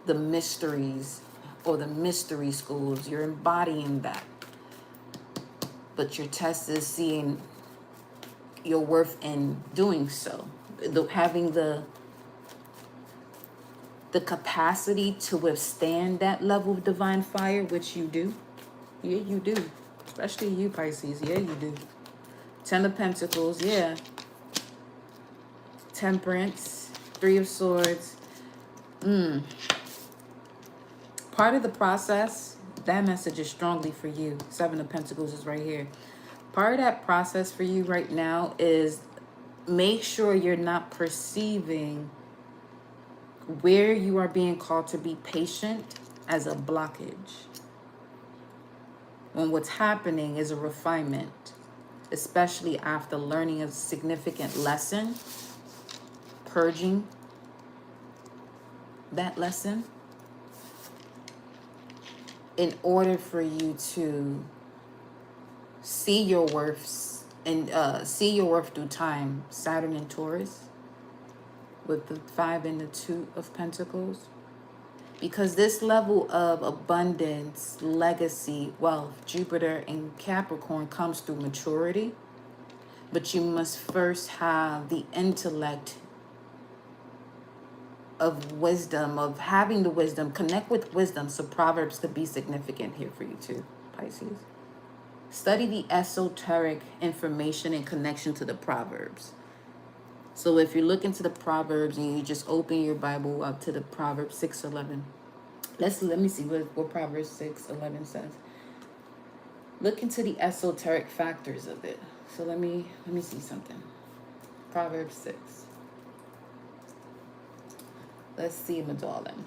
S1: the mysteries or the mystery schools. You're embodying that. But your test is seeing your worth in doing so. Having the capacity to withstand that level of divine fire, which you do. Yeah, you do. Especially you, Pisces. Yeah, you do. Ten of Pentacles, yeah. Temperance, Three of Swords. Part of the process, that message is strongly for you. Seven of Pentacles is right here. Part of that process for you right now is make sure you're not perceiving where you are being called to be patient as a blockage. When what's happening is a refinement, especially after learning a significant lesson, purging that lesson, in order for you to see your worths and see your worth through time. Saturn and Taurus with the 5 and the 2 of Pentacles. Because this level of abundance, legacy, wealth, Jupiter and Capricorn comes through maturity. But you must first have the intellect of wisdom, of having the wisdom, connect with wisdom. So Proverbs could be significant here for you too, Pisces. Study the esoteric information in connection to the Proverbs. So if you look into the Proverbs and you just open your Bible up to the Proverbs 6:11. Let me see what Proverbs 6:11 says. Look into the esoteric factors of it. So let me see something. Proverbs 6. Let's see, my darling.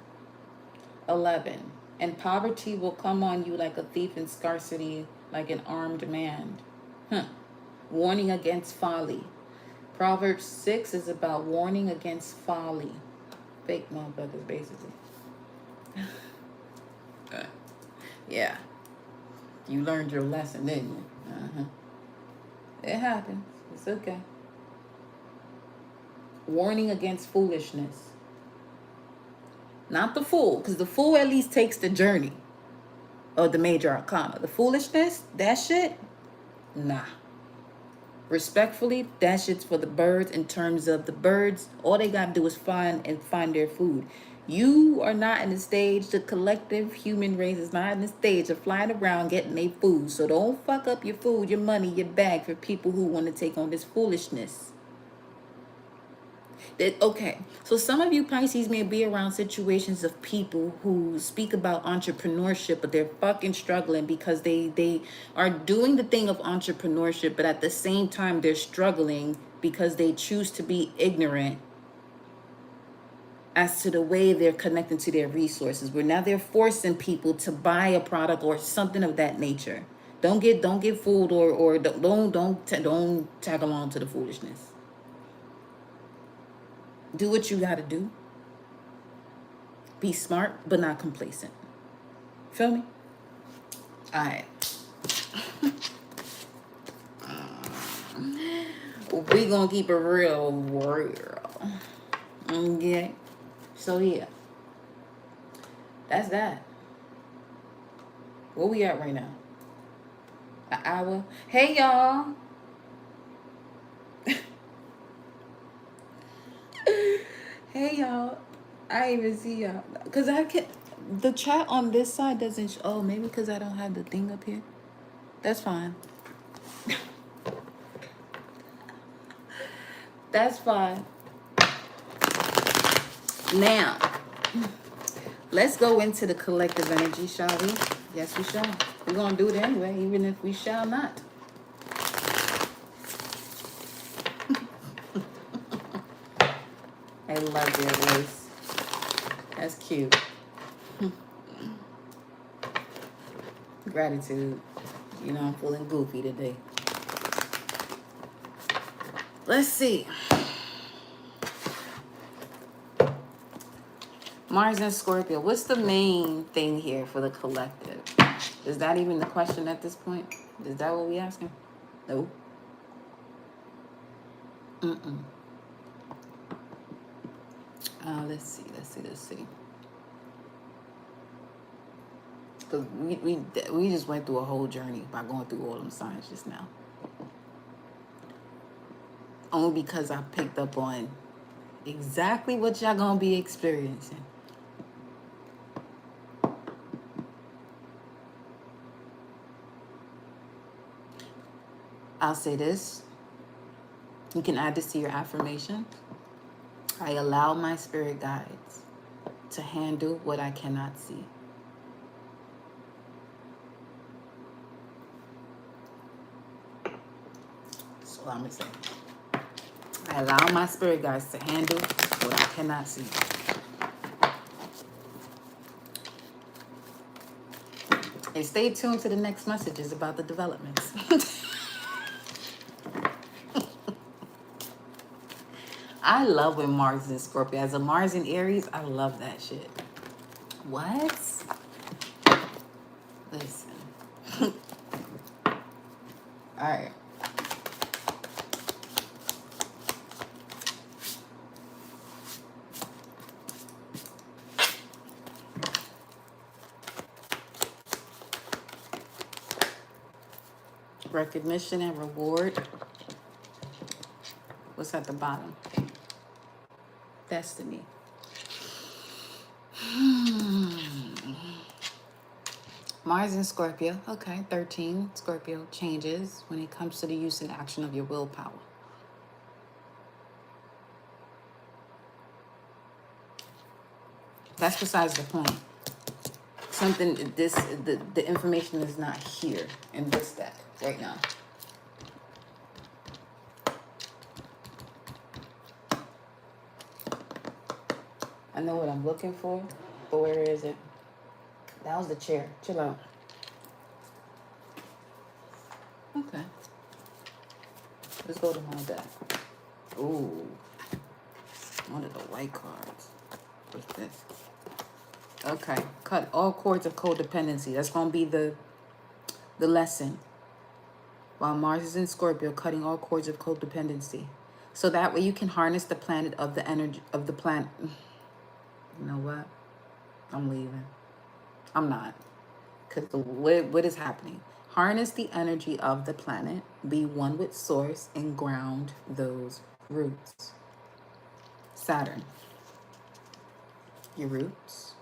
S1: 11. And poverty will come on you like a thief, and scarcity like an armed man. Warning against folly. Proverbs 6 is about warning against folly. Fake motherfuckers, basically. Yeah. You learned your lesson, didn't you? It happens. It's okay. Warning against foolishness. Not the fool, because the fool at least takes the journey of the major arcana. The foolishness, that shit, nah. Respectfully, that shit's for the birds. In terms of the birds, all they gotta do is find their food. You are not in the stage, the collective human race is not in the stage of flying around getting their food. So don't fuck up your food, your money, your bag for people who want to take on this foolishness. Okay, so some of you Pisces may be around situations of people who speak about entrepreneurship, but they're fucking struggling because they are doing the thing of entrepreneurship, but at the same time they're struggling because they choose to be ignorant as to the way they're connecting to their resources, where now they're forcing people to buy a product or something of that nature. Don't get fooled or don't tag along to the foolishness. Do what you gotta do. Be smart, but not complacent. Feel me? All right. We gonna keep it real. Okay. So yeah. That's that. Where we at right now? An hour. Hey y'all. Hey y'all, I even see y'all because I can. The chat on this side doesn't. Oh, maybe because I don't have the thing up here. That's fine. That's fine. Now, Let's go into the collective energy, shall we? Yes, we shall. We're going to do it anyway, even if we shall not. I love your voice. That's cute. Gratitude. You know, I'm feeling goofy today. Let's see. Mars and Scorpio. What's the main thing here for the collective? Is that even the question at this point? Is that what we asking? No. Mm-mm. Let's see. Because we just went through a whole journey by going through all them signs just now. Only because I picked up on exactly what y'all gonna be experiencing. I'll say this. You can add this to your affirmation. I allow my spirit guides to handle what I cannot see. That's all I'm gonna say. I allow my spirit guides to handle what I cannot see. And stay tuned to the next messages about the developments. I love when Mars is in Scorpio. As a Mars in Aries, I love that shit. What? Listen. All right. Recognition and reward. What's at the bottom? Destiny. Mars in Scorpio. Okay, 13. Scorpio changes when it comes to the use and action of your willpower. That's besides the point. The information is not here in this deck right now. I know what I'm looking for, but where is it? That was the chair. Chill out. Okay. Let's go to my deck. Ooh. One of the white cards. What's this? Okay. Cut all cords of codependency. That's going to be the lesson. While Mars is in Scorpio, cutting all cords of codependency. So that way you can harness the planet of the energy of the planet. You know what? I'm leaving. I'm not. Because what is happening? Harness the energy of the planet, be one with source, and ground those roots. Saturn. Your roots.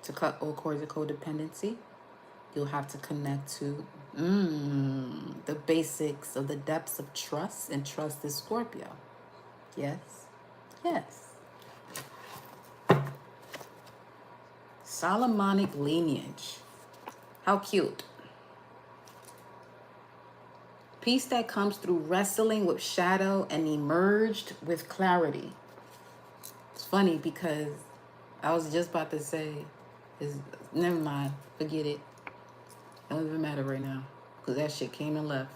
S1: To cut all cords of codependency, you'll have to connect to the basics of the depths of trust, and trust is Scorpio. Yes. Yes. Solomonic lineage. How cute. Peace that comes through wrestling with shadow and emerged with clarity. It's funny because I was just about to say, never mind, forget it. Don't even matter right now because that shit came and left.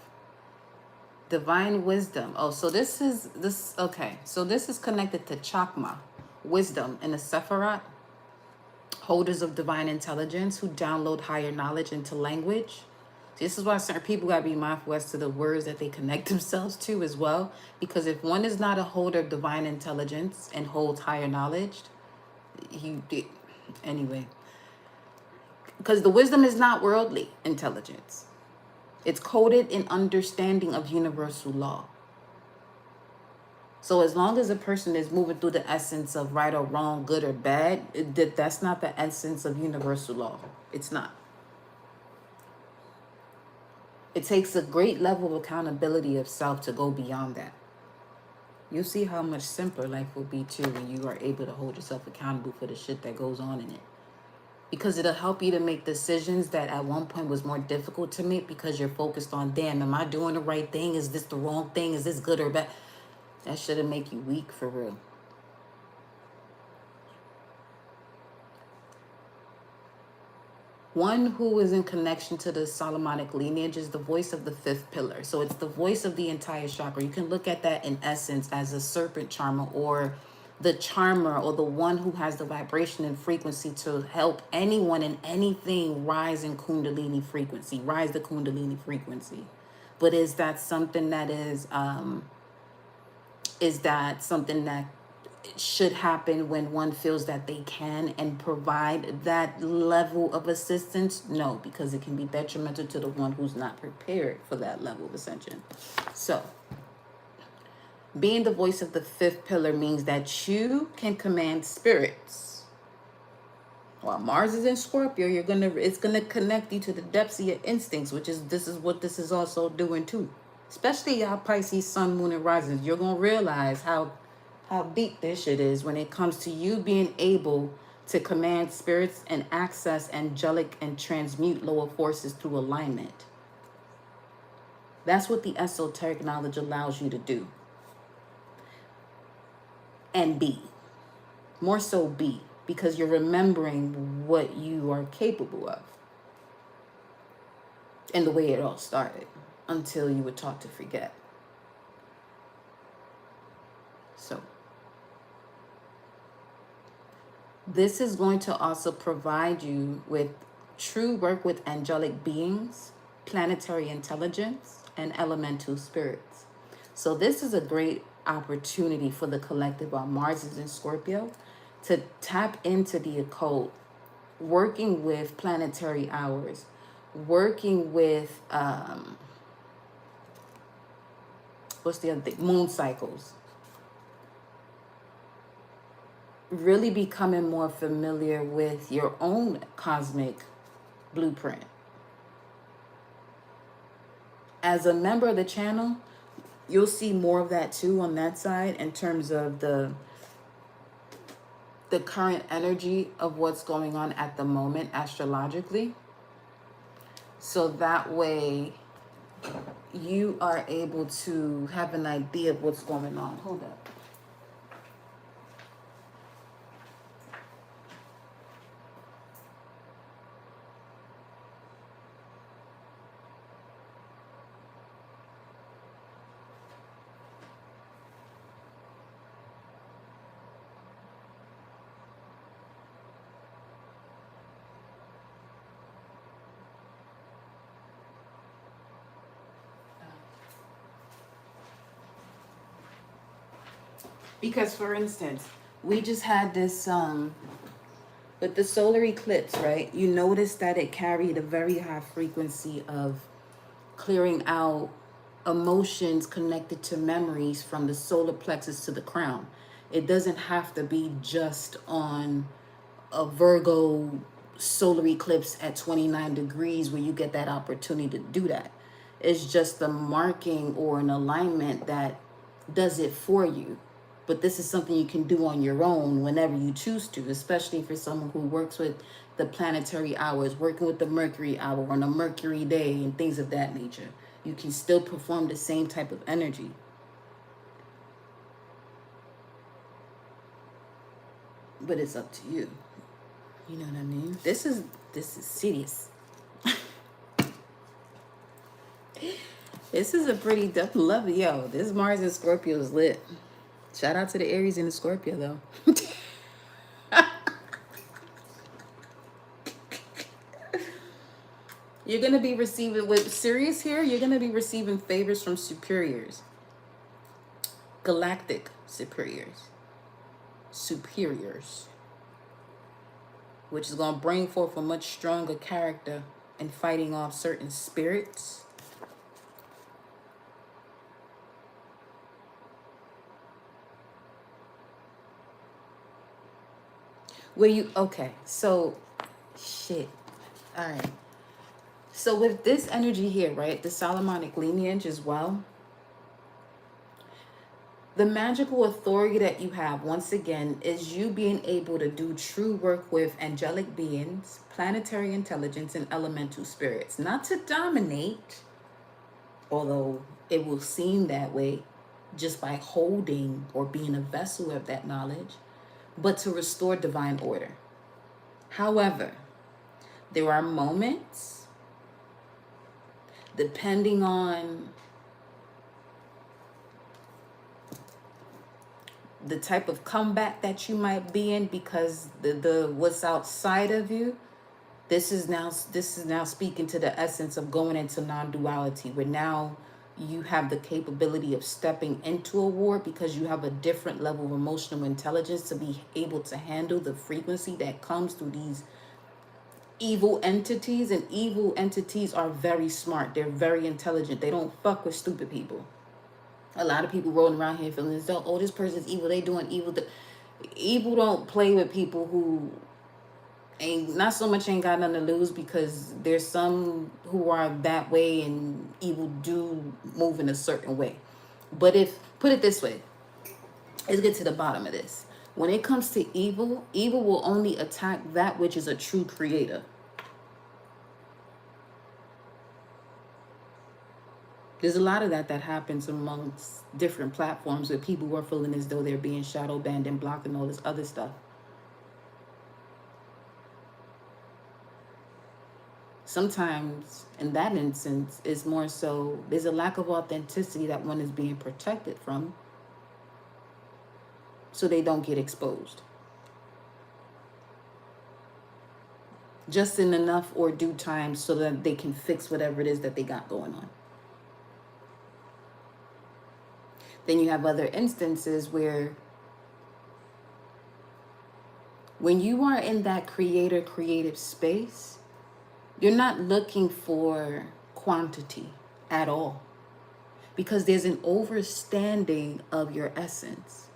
S1: Divine wisdom. Oh, so this is okay. So this is connected to Chakma, wisdom, and the Sephiroth. Holders of divine intelligence who download higher knowledge into language. This is why certain people gotta be mindful as to the words that they connect themselves to as well. Because if one is not a holder of divine intelligence and holds higher knowledge, anyway. Because the wisdom is not worldly intelligence. It's coded in understanding of universal law. So as long as a person is moving through the essence of right or wrong, good or bad, that's not the essence of universal law. It's not. It takes a great level of accountability of self to go beyond that. You'll see how much simpler life will be too when you are able to hold yourself accountable for the shit that goes on in it. Because it'll help you to make decisions that at one point was more difficult to make because you're focused on, damn, am I doing the right thing? Is this the wrong thing? Is this good or bad? That shouldn't make you weak for real. One who is in connection to the Solomonic lineage is the voice of the fifth pillar. So it's the voice of the entire chakra. You can look at that in essence as a serpent charmer, or the charmer, or the one who has the vibration and frequency to help anyone and anything rise in Kundalini frequency, rise the Kundalini frequency. But is that something that should happen when one feels that they can and provide that level of assistance? No, because it can be detrimental to the one who's not prepared for that level of ascension. So being the voice of the fifth pillar means that you can command spirits. While Mars is in Scorpio, it's gonna connect you to the depths of your instincts, which is what this is also doing too. Especially y'all Pisces, Sun, Moon, and Risings. You're gonna realize how deep this shit is when it comes to you being able to command spirits and access angelic and transmute lower forces through alignment. That's what the esoteric knowledge allows you to do. And be. More so be. Because you're remembering what you are capable of. And the way it all started. Until you were taught to forget. So this is going to also provide you with true work with angelic beings, planetary intelligence, and elemental spirits. So this is a great opportunity for the collective while Mars is in Scorpio to tap into the occult, working with planetary hours, working with, what's the other thing? Moon cycles. Really becoming more familiar with your own cosmic blueprint. As a member of the channel, you'll see more of that too on that side in terms of the current energy of what's going on at the moment astrologically. So that way you are able to have an idea of what's going on. Hold up. Because for instance, we just had this with the solar eclipse, right? You notice that it carried a very high frequency of clearing out emotions connected to memories from the solar plexus to the crown. It doesn't have to be just on a Virgo solar eclipse at 29 degrees where you get that opportunity to do that. It's just a marking or an alignment that does it for you. But this is something you can do on your own whenever you choose to, especially for someone who works with the planetary hours, working with the Mercury hour on a Mercury day and things of that nature. You can still perform the same type of energy. But it's up to you. You know what I mean? This is serious. This is a pretty lovely, yo. This Mars and Scorpio is lit. Shout out to the Aries and the Scorpio, though. You're going to be receiving, with Sirius here, you're going to be receiving favors from superiors. Galactic superiors. Superiors. Which is going to bring forth a much stronger character in fighting off certain spirits. Okay, so, shit. All right. So with this energy here, right, the Solomonic lineage as well, The magical authority that you have, once again, is you being able to do true work with angelic beings, planetary intelligence, and elemental spirits. Not to dominate, although it will seem that way just by holding or being a vessel of that knowledge, but to restore divine order. However, there are moments, depending on the type of comeback that you might be in, because the what's outside of you, this is now speaking to the essence of going into non-duality, where now you have the capability of stepping into a war because you have a different level of emotional intelligence to be able to handle the frequency that comes through these evil entities. And evil entities are very smart, they're very intelligent, they don't fuck with stupid people. A lot of people rolling around here feeling as though, oh, this person's evil, they doing evil. Evil don't play with people who ain't, not so much ain't got nothing to lose, because there's some who are that way, and evil do move in a certain way. But if, put it this way, let's get to the bottom of this. When it comes to evil, evil will only attack that which is a true creator. There's a lot of that happens amongst different platforms, where people are feeling as though they're being shadow banned and blocked and all this other stuff. Sometimes in that instance, it's more so there's a lack of authenticity that one is being protected from, so they don't get exposed. Just in enough or due time so that they can fix whatever it is that they got going on. Then you have other instances where when you are in that creative space, you're not looking for quantity at all, because there's an overstanding of your essence.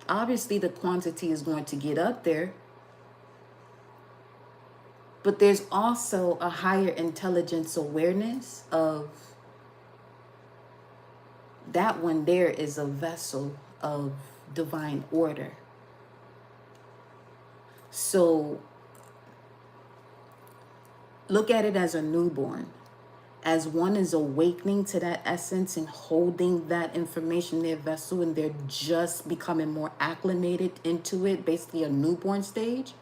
S1: Obviously, the quantity is going to get up there, but there's also a higher intelligence awareness of that one. There is a vessel of divine order. So look at it as a newborn. As one is awakening to that essence and holding that information in their vessel, and they're just becoming more acclimated into it, basically a newborn stage,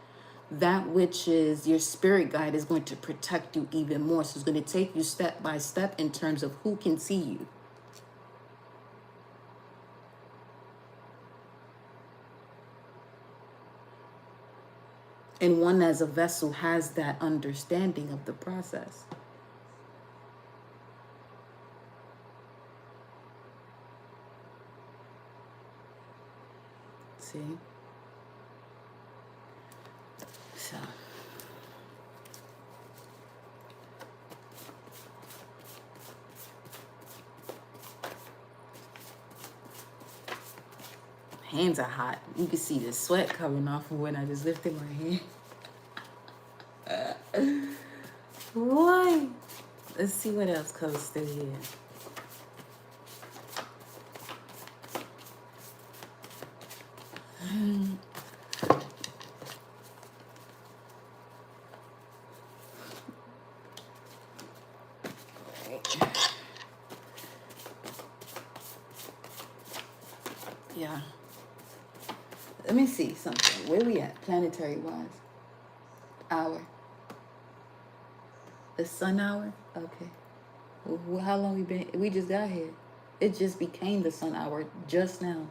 S1: that which is your spirit guide is going to protect you even more. So it's going to take you step by step in terms of who can see you. And one as a vessel has that understanding of the process. See? So hands are hot. You can see the sweat coming off of when I just lifted my hand. Boy. Let's see what else comes through here. Yeah. Let me see something. Where we at, planetary wise? Hour. The sun hour? Okay. Well, how long we been? We just got here. It just became the sun hour just now.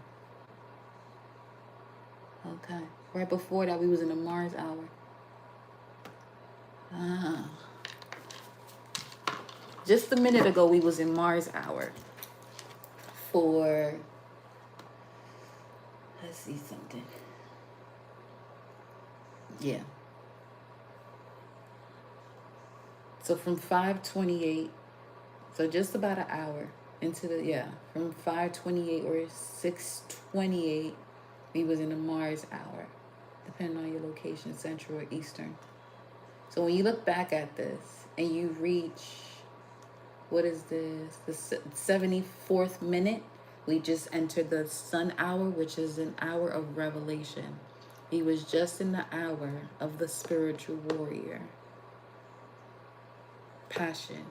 S1: Okay. Right before that, we was in the Mars hour. Ah. Just a minute ago, we was in Mars hour for, let's see something. Yeah. So from 5:28, so just about an hour into the, yeah, from 5:28 or 6:28, we was in the Mars hour, depending on your location, Central or Eastern. So when you look back at this and you reach, what is this, the 74th minute, We just entered the sun hour, which is an hour of revelation. He was just in the hour of the spiritual warrior. Passion.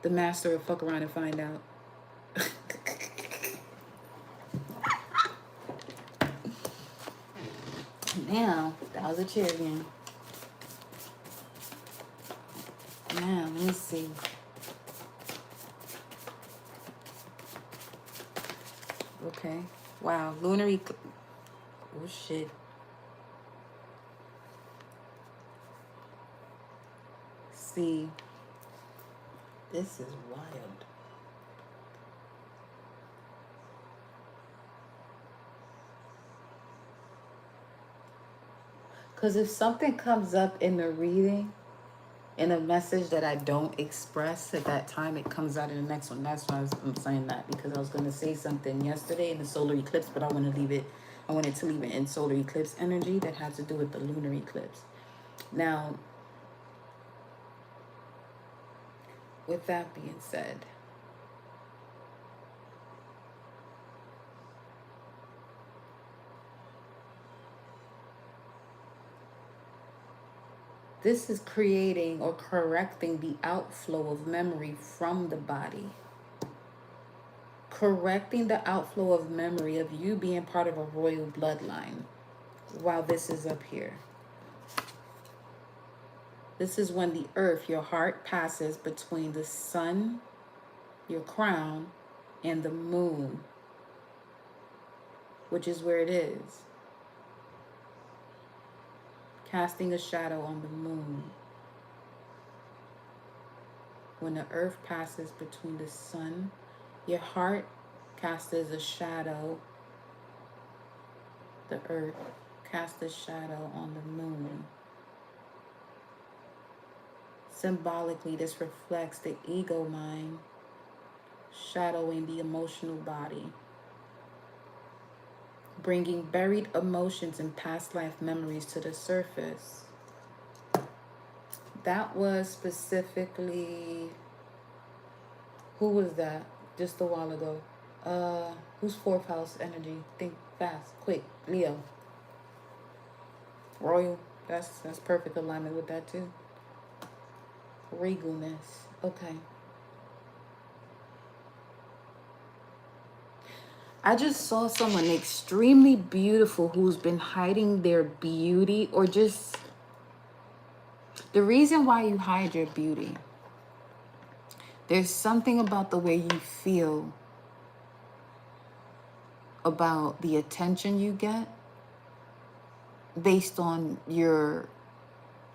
S1: The master will fuck around and find out. Now, that was a cheer again. Now, let me see. Okay. Wow. Lunar eclipse. Oh, shit. See. This is wild. Because if something comes up in the reading, in a message that I don't express at that time, it comes out in the next one. That's why I'm saying that, because I was going to say something yesterday in the solar eclipse, but I wanted to leave it in solar eclipse energy that had to do with the lunar eclipse. Now, with that being said, this is creating or correcting the outflow of memory from the body. Correcting the outflow of memory of you being part of a royal bloodline while this is up here. This is when the earth, your heart, passes between the sun, your crown, and the moon, which is where it is. Casting a shadow on the moon. When the earth passes between the sun, your heart casts a shadow. The earth casts a shadow on the moon. Symbolically, this reflects the ego mind shadowing the emotional body, bringing buried emotions and past life memories to the surface. That was specifically, who was that just a while ago? Who's fourth house energy? Think fast, quick. Leo. Royal. That's perfect alignment with that too. Regalness. Okay. I just saw someone extremely beautiful who's been hiding their beauty, or just the reason why you hide your beauty. There's something about the way you feel about the attention you get based on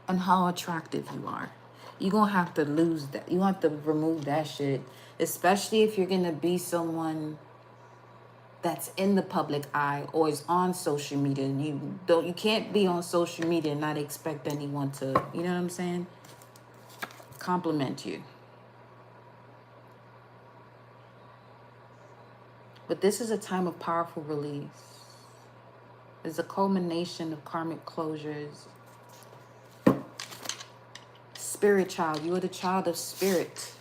S1: how attractive you are. You're gonna have to lose that. You have to remove that shit, especially if you're gonna be someone that's in the public eye or is on social media. You can't be on social media and not expect anyone to, you know what I'm saying, compliment you. But this is a time of powerful release. It's a culmination of karmic closures. Spirit child, you are the child of spirit.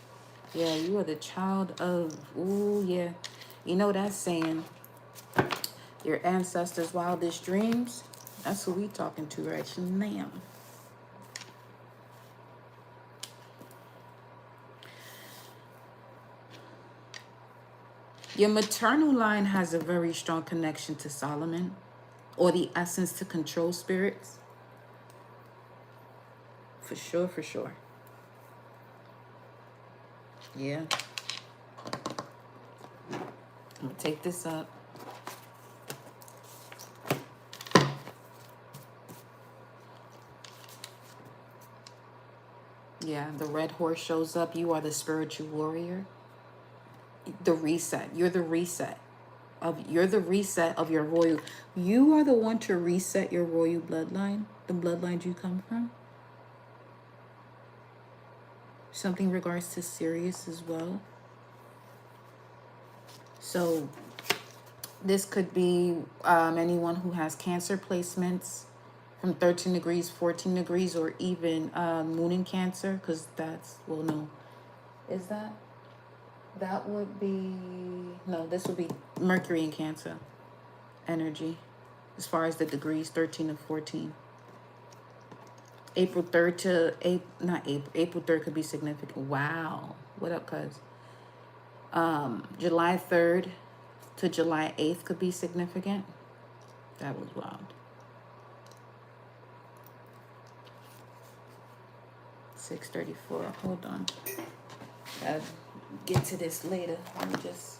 S1: Yeah, you are the child of, ooh, yeah. You know that saying, your ancestors' wildest dreams? That's who we talking to right now. Your maternal line has a very strong connection to Solomon, or the essence to control spirits. For sure, for sure. Yeah. I'm gonna take this up. Yeah, the red horse shows up. You are the spiritual warrior. The reset. You're the reset of your royal. You are the one to reset your royal bloodline, the bloodlines you come from. Something in regards to Sirius as well. So this could be anyone who has Cancer placements from 13 degrees, 14 degrees, or even moon in Cancer, because that's, well, no. Is that? That would be, no, this would be Mercury in Cancer energy. As far as the degrees, 13 and 14. April 3rd to not April. April 3rd could be significant. Wow. What up, cuz? July 3rd to July 8th could be significant. That was wild. 6:34. Hold on. I'll get to this later. Let me just.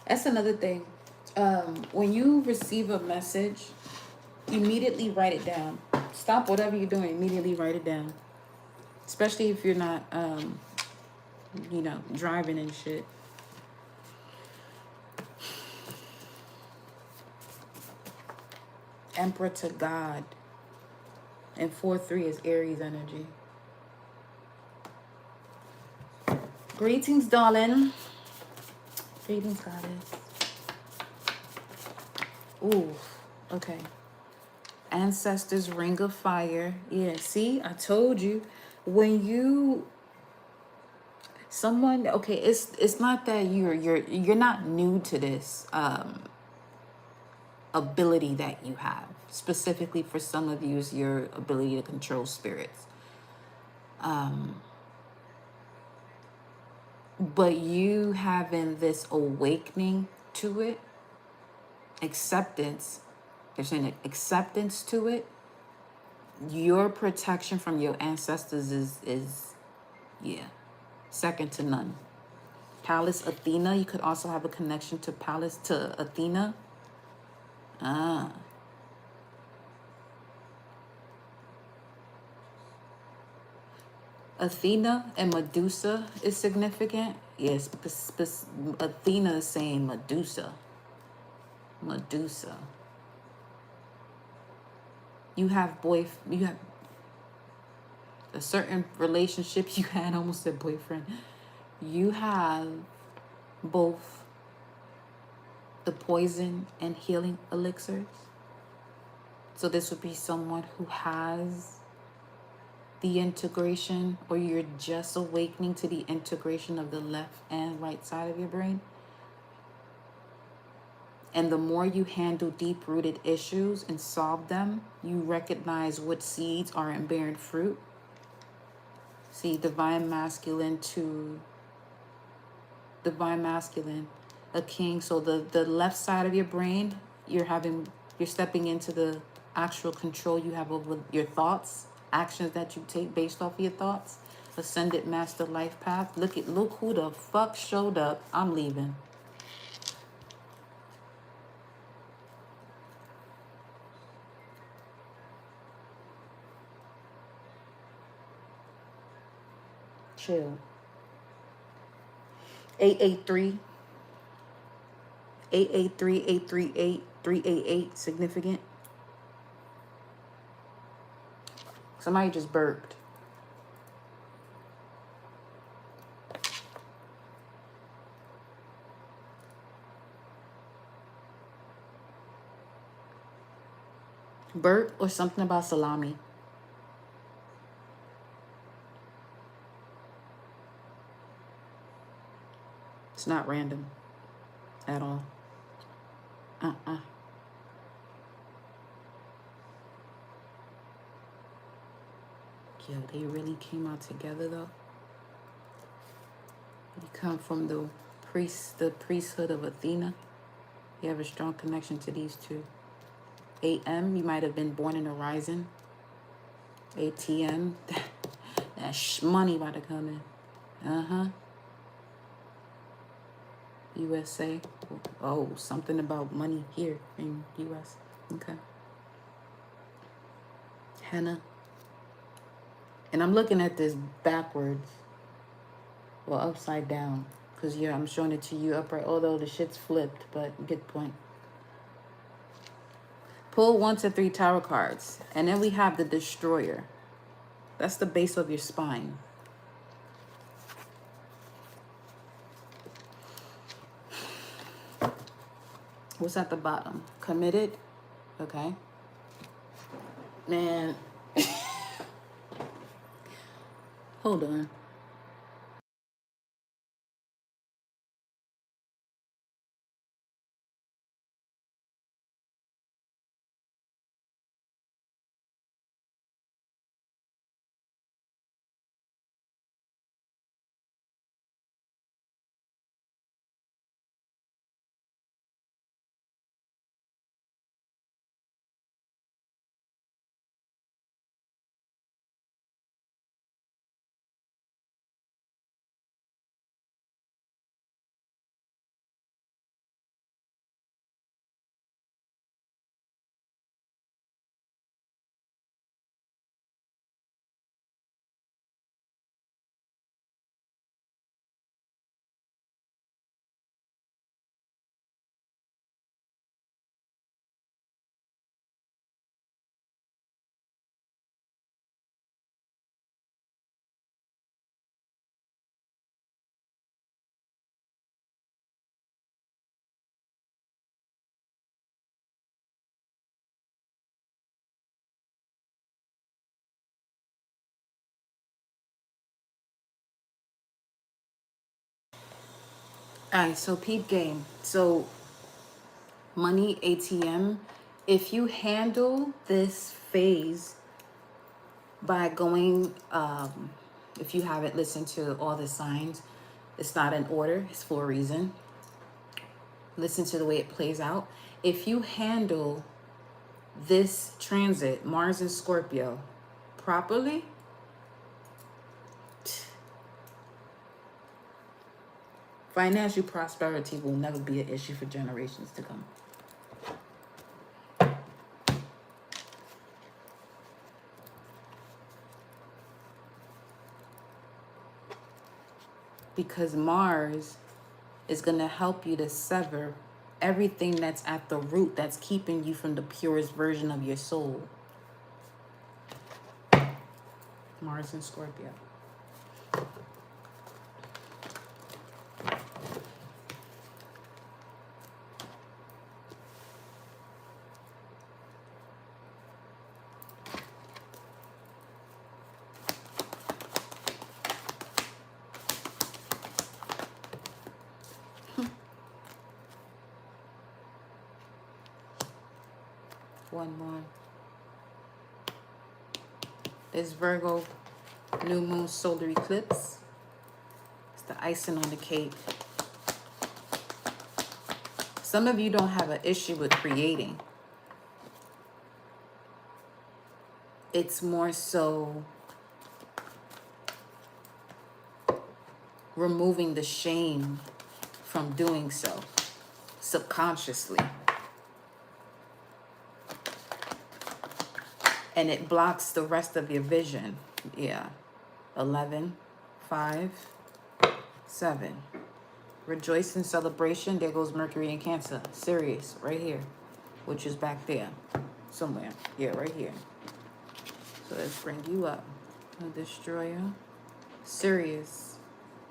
S1: That's another thing. When you receive a message, immediately write it down. Stop whatever you're doing. Immediately write it down. Especially if you're not, driving and shit. Emperor to God. And 4-3 is Aries energy. Greetings, darling. Greetings, goddess. Ooh, okay. Ancestors, ring of fire. Yeah, see, I told you. When you someone, okay, it's not that you're not new to this ability that you have. Specifically for some of you is your ability to control spirits. But you having this awakening to it, acceptance, there's an acceptance to it. Your protection from your ancestors is yeah, second to none. Pallas Athena, you could also have a connection to Pallas to Athena. Athena and Medusa is significant. Yes, Athena is saying Medusa. Medusa. You have a certain relationship you had, almost said boyfriend. You have both the poison and healing elixirs. So this would be someone who has the integration, or you're just awakening to the integration of the left and right side of your brain. And the more you handle deep-rooted issues and solve them, you recognize what seeds are in bearing fruit. See, divine masculine, a king. So the left side of your brain, you're stepping into the actual control you have over your thoughts, actions that you take based off of your thoughts. Ascended master life path. Look who the fuck showed up. I'm leaving. Chill. 883. 883, 838, 388, significant. Somebody just burped. Burp or something about salami. It's not random at all. Yo, they really came out together though. You come from the priesthood of Athena. You have a strong connection to these two. AM, you might have been born in a rising. ATM, that money about to come in. USA. Oh, something about money here in US. Okay. Henna. And I'm looking at this backwards. Well, upside down. Because yeah, I'm showing it to you upright. Although the shit's flipped, but get the point. Pull 1 to 3 tarot cards. And then we have the Destroyer. That's the base of your spine. What's at the bottom? Committed. Okay. Man. Hold on. Alright, so peep game. So money ATM, if you handle this phase by going, if you haven't listened to all the signs, it's not in order, it's for a reason. Listen to the way it plays out. If you handle this transit, Mars and Scorpio, properly, financial prosperity will never be an issue for generations to come. Because Mars is going to help you to sever everything that's at the root that's keeping you from the purest version of your soul. Mars and Scorpio. One more. This Virgo new moon solar eclipse. It's the icing on the cake. Some of you don't have an issue with creating. It's more so removing the shame from doing so subconsciously. And it blocks the rest of your vision. Yeah. 11, 5, 7. Rejoice in celebration. There goes Mercury in Cancer. Sirius, right here. Which is back there. Somewhere. Yeah, right here. So let's bring you up. The Destroyer. Sirius.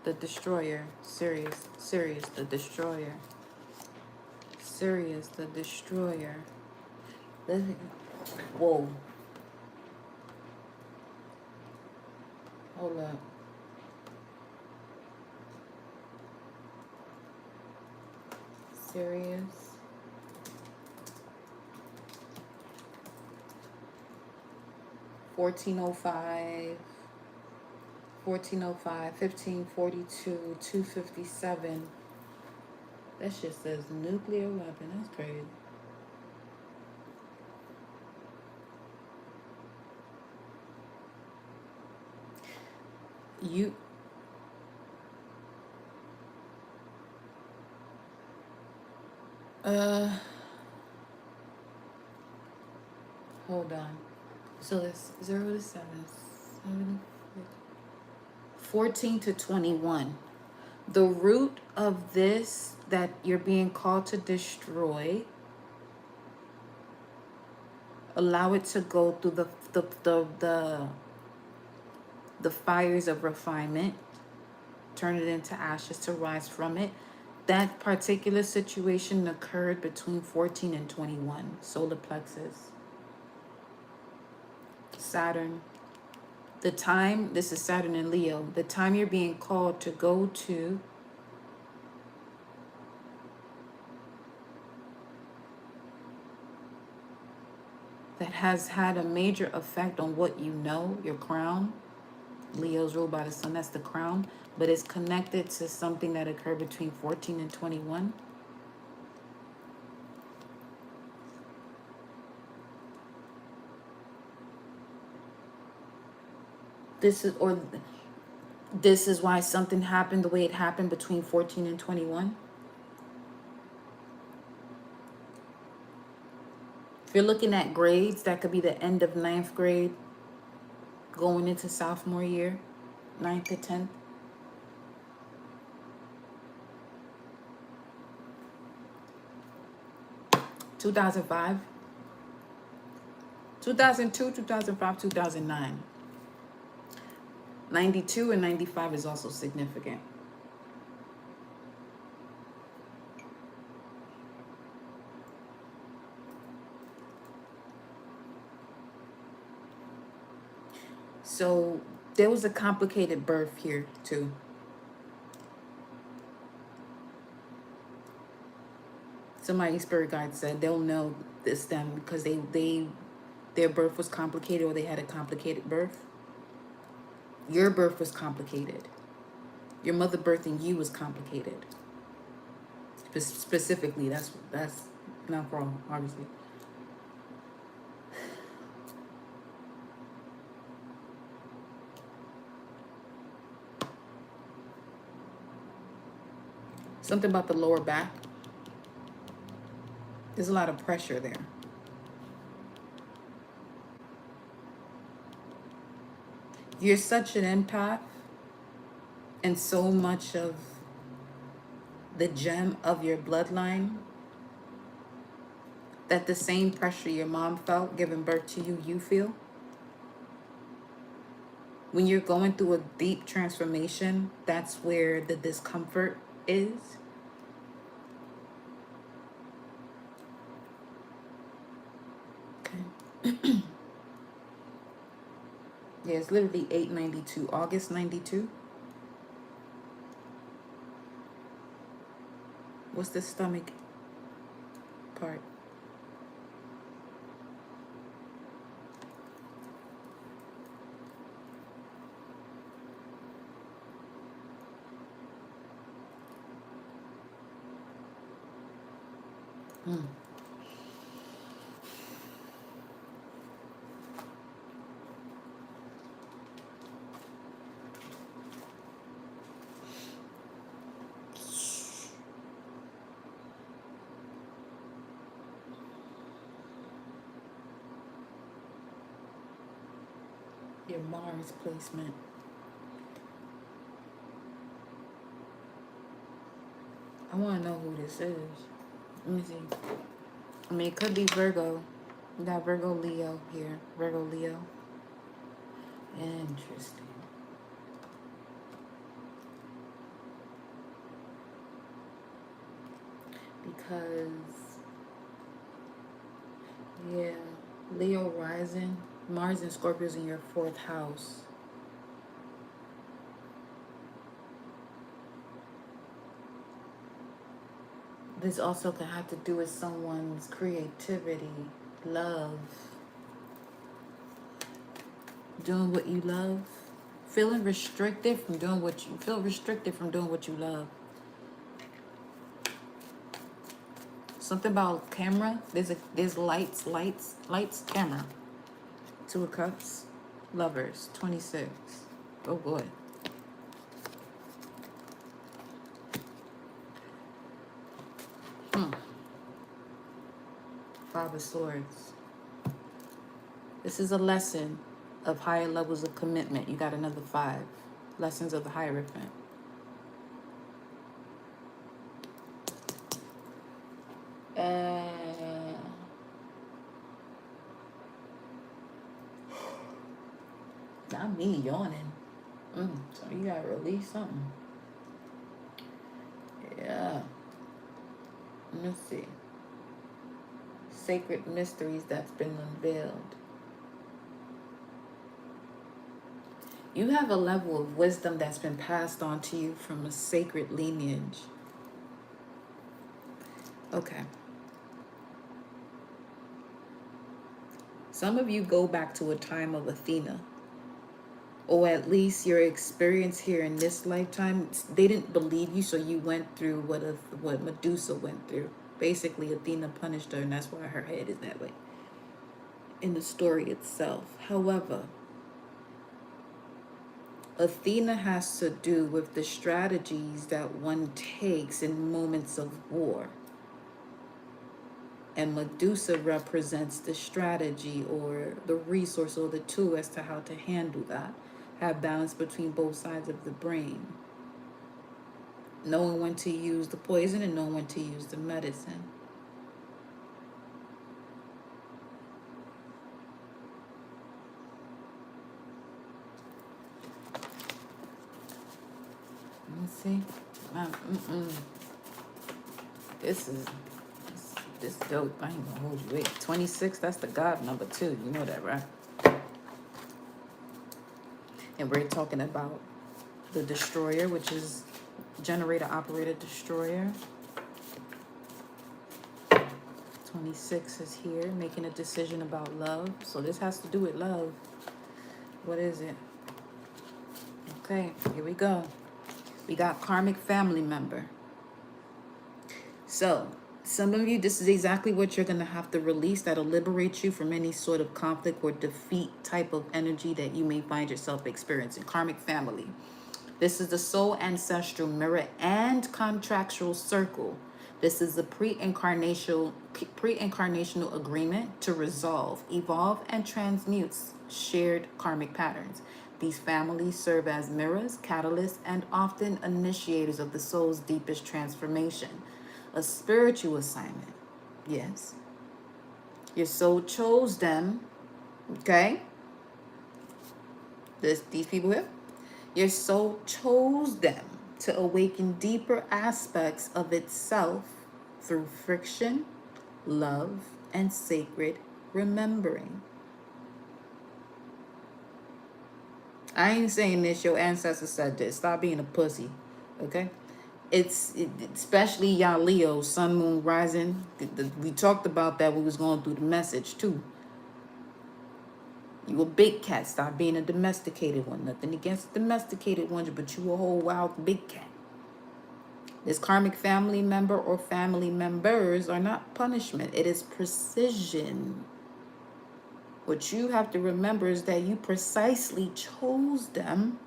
S1: The Destroyer. Sirius. Sirius, the Destroyer. Sirius, the Destroyer. Whoa. Hold up. Sirius. $14.05, 1542, 257. That shit says nuclear weapon. That's crazy. You Uh, hold on. So it's 0 to 7, 14 to 21. The root of this that you're being called to destroy, allow it to go through the fires of refinement, turn it into ashes to rise from it. That particular situation occurred between 14 and 21. Solar plexus, Saturn. The time, this is Saturn and Leo, the time you're being called to go to that has had a major effect on what you know, your crown. Leo's ruled by the sun, that's the crown, but it's connected to something that occurred between 14 and 21. This is why something happened the way it happened between 14 and 21. If you're looking at grades, that could be the end of 9th grade, going into sophomore year, 9th to 10th. 2005, 2002, 2005, 2009. 92 and 95 is also significant. So there was a complicated birth here too. Somebody spirit guide said they'll know this them because their birth was complicated or they had a complicated birth. Your birth was complicated. Your mother birthing you was complicated. Specifically, that's not wrong, obviously. Something about the lower back. There's a lot of pressure there. You're such an empath, and so much of the gem of your bloodline that the same pressure your mom felt giving birth to you, you feel. When you're going through a deep transformation, that's where the discomfort is. Okay. Yeah, it's literally 8/92, August 92. What's the stomach part? Your Mars placement. I want to know who this is. Let me see. I mean, it could be Virgo. We got Virgo Leo here. Virgo Leo. Interesting. Because, yeah, Leo rising. Mars and Scorpio's in your 4th house. This also can have to do with someone's creativity, love, doing what you love, feeling restricted from doing what you feel restricted from doing what you love. Something about camera. There's lights, camera. 2 of Cups, Lovers, 26. Oh boy. Five of Swords. This is a lesson of higher levels of commitment. You got another 5. Lessons of the Hierophant. Not me yawning. So you gotta release something. Yeah. Let me see. Sacred mysteries that's been unveiled. You have a level of wisdom that's been passed on to you from a sacred lineage. Okay. Some of you go back to a time of Athena, or at least your experience here in this lifetime. They didn't believe you, so you went through what Medusa went through. Basically, Athena punished her, and that's why her head is that way in the story itself. However, Athena has to do with the strategies that one takes in moments of war. And Medusa represents the strategy or the resource or the tool as to how to handle that. Have balance between both sides of the brain. Knowing when to use the poison and knowing when to use the medicine. Let me see. This dope. I ain't gonna hold you. Wait, 26, that's the God number too. You know that, right? And we're talking about the destroyer, which is generator operated destroyer. 26 is here, making a decision about love. So this has to do with love. What is it? Okay, here we go. We got karmic family member. So some of you, this is exactly what you're going to have to release that'll liberate you from any sort of conflict or defeat type of energy that you may find yourself experiencing. Karmic family. This is the soul ancestral mirror and contractual circle. This is a pre-incarnational agreement to resolve, evolve, and transmute shared karmic patterns. These families serve as mirrors, catalysts, and often initiators of the soul's deepest transformation. A spiritual assignment. Yes. Your soul chose them. Okay? These people here. Your soul chose them to awaken deeper aspects of itself through friction, love, and sacred remembering. I ain't saying this. Your ancestors said this. Stop being a pussy. Okay? Especially y'all Leo, sun, moon, rising. We talked about that when we was going through the message too. You a big cat. Stop being a domesticated one. Nothing against domesticated ones, but you a whole wild big cat. This karmic family member or family members are not punishment. It is precision. What you have to remember is that you precisely chose them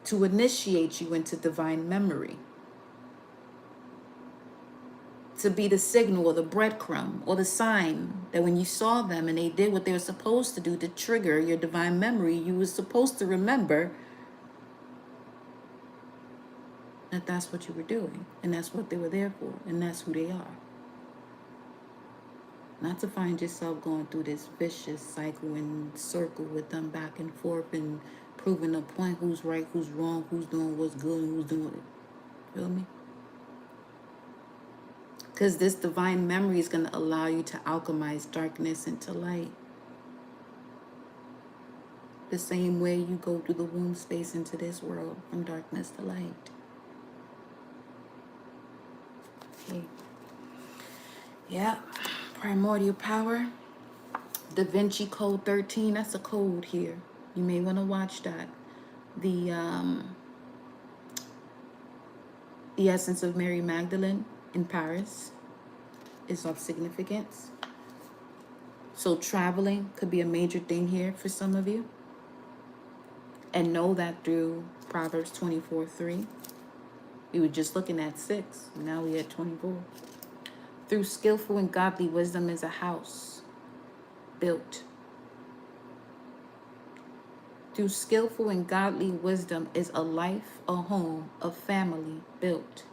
S1: to initiate you into divine memory. To be the signal or the breadcrumb or the sign that when you saw them and they did what they were supposed to do to trigger your divine memory, you were supposed to remember that that's what you were doing and that's what they were there for and that's who they are. Not to find yourself going through this vicious cycle and circle with them back and forth and proving a point who's right, who's wrong, who's doing what's good and who's doing it. Feel me? Because this divine memory is going to allow you to alchemize darkness into light. The same way you go through the womb space into this world from darkness to light. Okay. Yeah. Primordial power. Da Vinci Code 13. That's a code here. You may want to watch that. The Essence of Mary Magdalene in Paris is of significance. So traveling could be a major thing here for some of you. And know that through Proverbs 24:3. We were just looking at 6. Now we at 24. Through skillful and godly wisdom is a house built. Through skillful and godly wisdom is a life, a home, a family built.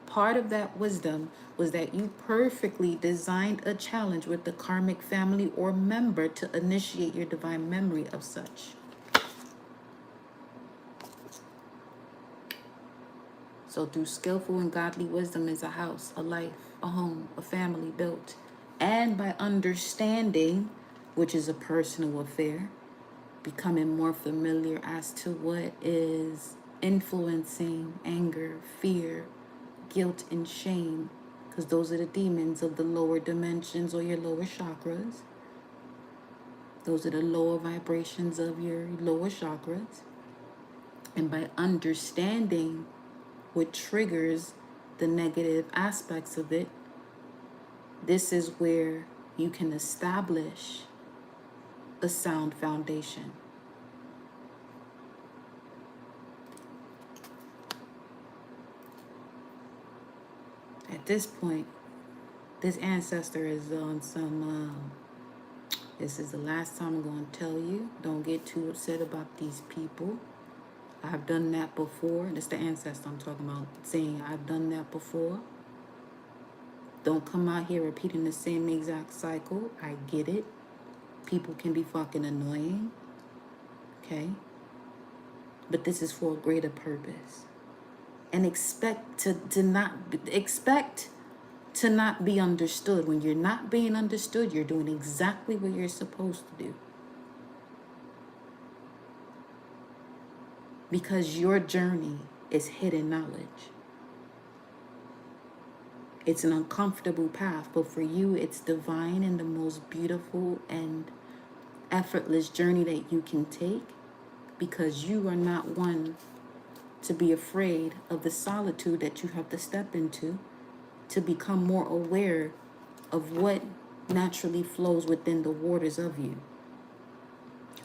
S1: Part of that wisdom was that you perfectly designed a challenge with the karmic family or member to initiate your divine memory of such. So through skillful and godly wisdom is a house, a life, a home, a family built. And by understanding, which is a personal affair, becoming more familiar as to what is influencing anger, fear, guilt, and shame, because those are the demons of the lower dimensions or your lower chakras. Those are the lower vibrations of your lower chakras. And by understanding what triggers the negative aspects of it, this is where you can establish a sound foundation. At this point, this ancestor is on some, this is the last time I'm going to tell you, don't get too upset about these people. I've done that before. That's the ancestor I'm talking about, saying I've done that before. Don't come out here repeating the same exact cycle. I get it. People can be fucking annoying. Okay? But this is for a greater purpose. And expect to not be understood. When you're not being understood, you're doing exactly what you're supposed to do. Because your journey is hidden knowledge. It's an uncomfortable path, but for you, it's divine and the most beautiful and effortless journey that you can take, because you are not one to be afraid of the solitude that you have to step into to become more aware of what naturally flows within the waters of you.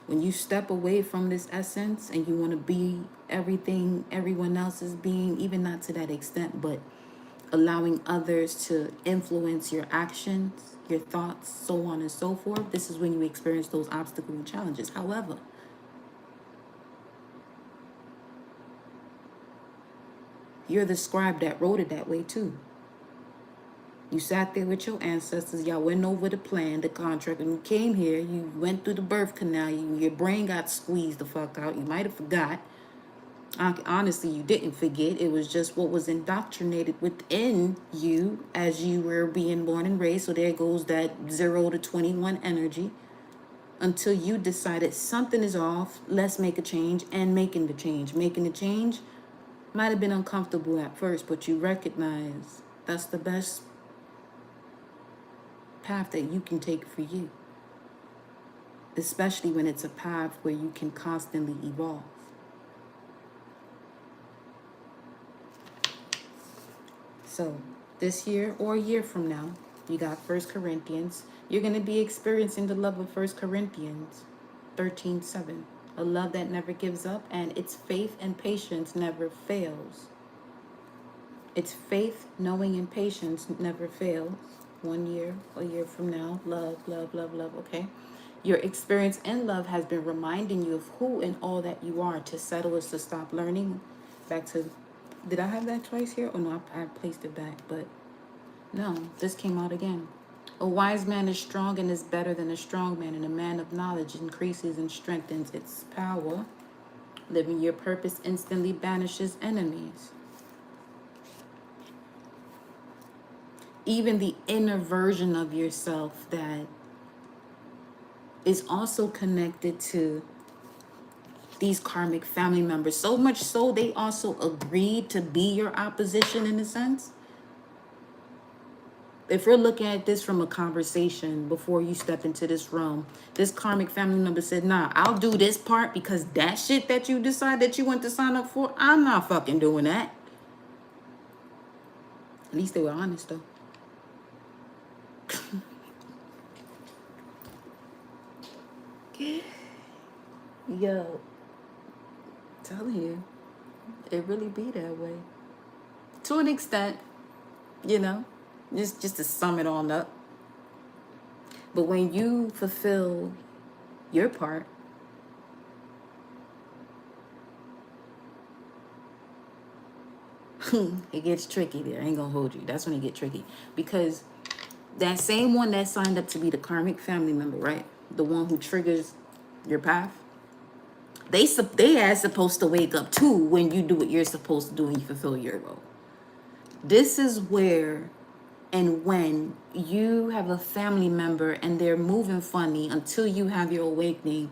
S1: When you step away from this essence and you want to be everything everyone else is being, even not to that extent, but allowing others to influence your actions, your thoughts, so on and so forth, this is when you experience those obstacles and challenges. However, you're the scribe that wrote it that way too. You sat there with your ancestors, y'all went over the plan, the contract, and you came here, you went through the birth canal, your brain got squeezed the fuck out, you might have forgot. Honestly, you didn't forget. It was just what was indoctrinated within you as you were being born and raised. So there goes that 0 to 21 energy until you decided something is off, let's make a change, and making the change. Making the change might have been uncomfortable at first, but you recognize that's the best path that you can take for you, especially when it's a path where you can constantly evolve. So this year or a year from now, you got 1 Corinthians. You're going to be experiencing the love of 1 Corinthians 13:7. A love that never gives up, and its faith and patience never fails. Its faith, knowing, and patience never fails. 1 year, a year from now, love, love, love, love, okay? Your experience in love has been reminding you of who and all that you are. To settle is to stop learning. Back to, did I have that twice here? Oh no, I placed it back, but no, this came out again. A wise man is strong and is better than a strong man, and a man of knowledge increases and strengthens its power. Living your purpose instantly banishes enemies. Even the inner version of yourself that is also connected to these karmic family members, so much so they also agreed to be your opposition in a sense. If we're looking at this from a conversation before you step into this realm, this karmic family member said, nah, I'll do this part because that shit that you decide that you want to sign up for, I'm not fucking doing that. At least they were honest though. Yo, telling you, it really be that way. To an extent, you know. Just to sum it all up. But when you fulfill your part, it gets tricky there. I ain't gonna hold you. That's when it get tricky. Because that same one that signed up to be the karmic family member, right? The one who triggers your path, they are supposed to wake up too when you do what you're supposed to do and you fulfill your role. This is where and when you have a family member and they're moving funny until you have your awakening,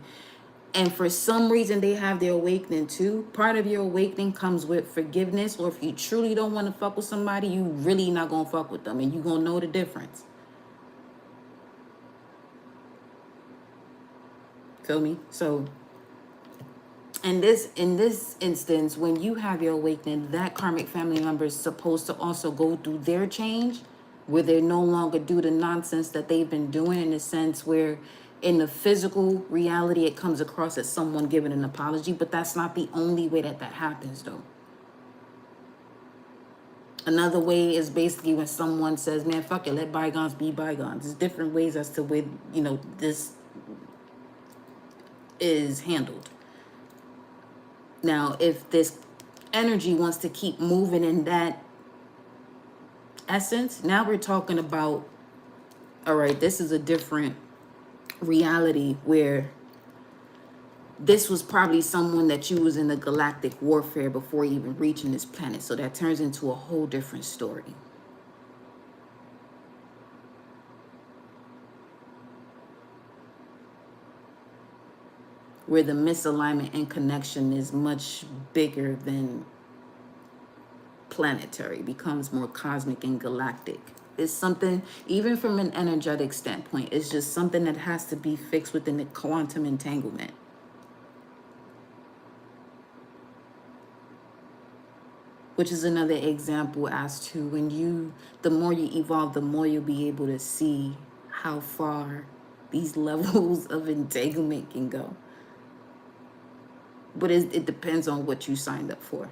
S1: and for some reason they have their awakening too, part of your awakening comes with forgiveness. Or if you truly don't want to fuck with somebody, you really not gonna fuck with them and you gonna know the difference. Feel me? So in this instance, when you have your awakening, that karmic family member is supposed to also go through their change, where they no longer do the nonsense that they've been doing, in a sense where in the physical reality it comes across as someone giving an apology, but that's not the only way that happens though. Another way is basically when someone says, man, fuck it, let bygones be bygones. There's different ways as to where, this is handled. Now, if this energy wants to keep moving in that essence, now we're talking about, all right, this is a different reality where this was probably someone that you was in the galactic warfare before even reaching this planet. So that turns into a whole different story. Where the misalignment and connection is much bigger than planetary, becomes more cosmic and galactic. It's something, even from an energetic standpoint, it's just something that has to be fixed within the quantum entanglement. Which is another example as to when the more you evolve, the more you'll be able to see how far these levels of entanglement can go. But it depends on what you signed up for.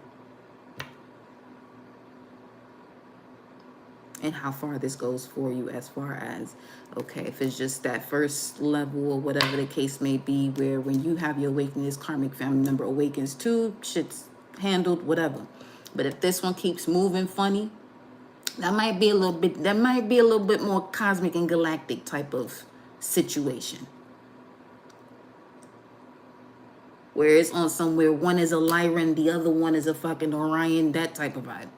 S1: And how far this goes for you, as far as, okay, if it's just that first level or whatever the case may be, where when you have your awakening, this karmic family member awakens too, shit's handled, whatever. But if this one keeps moving funny, that might be a little bit more cosmic and galactic type of situation. Where it's on somewhere, one is a Lyran, the other one is a fucking Orion, that type of vibe.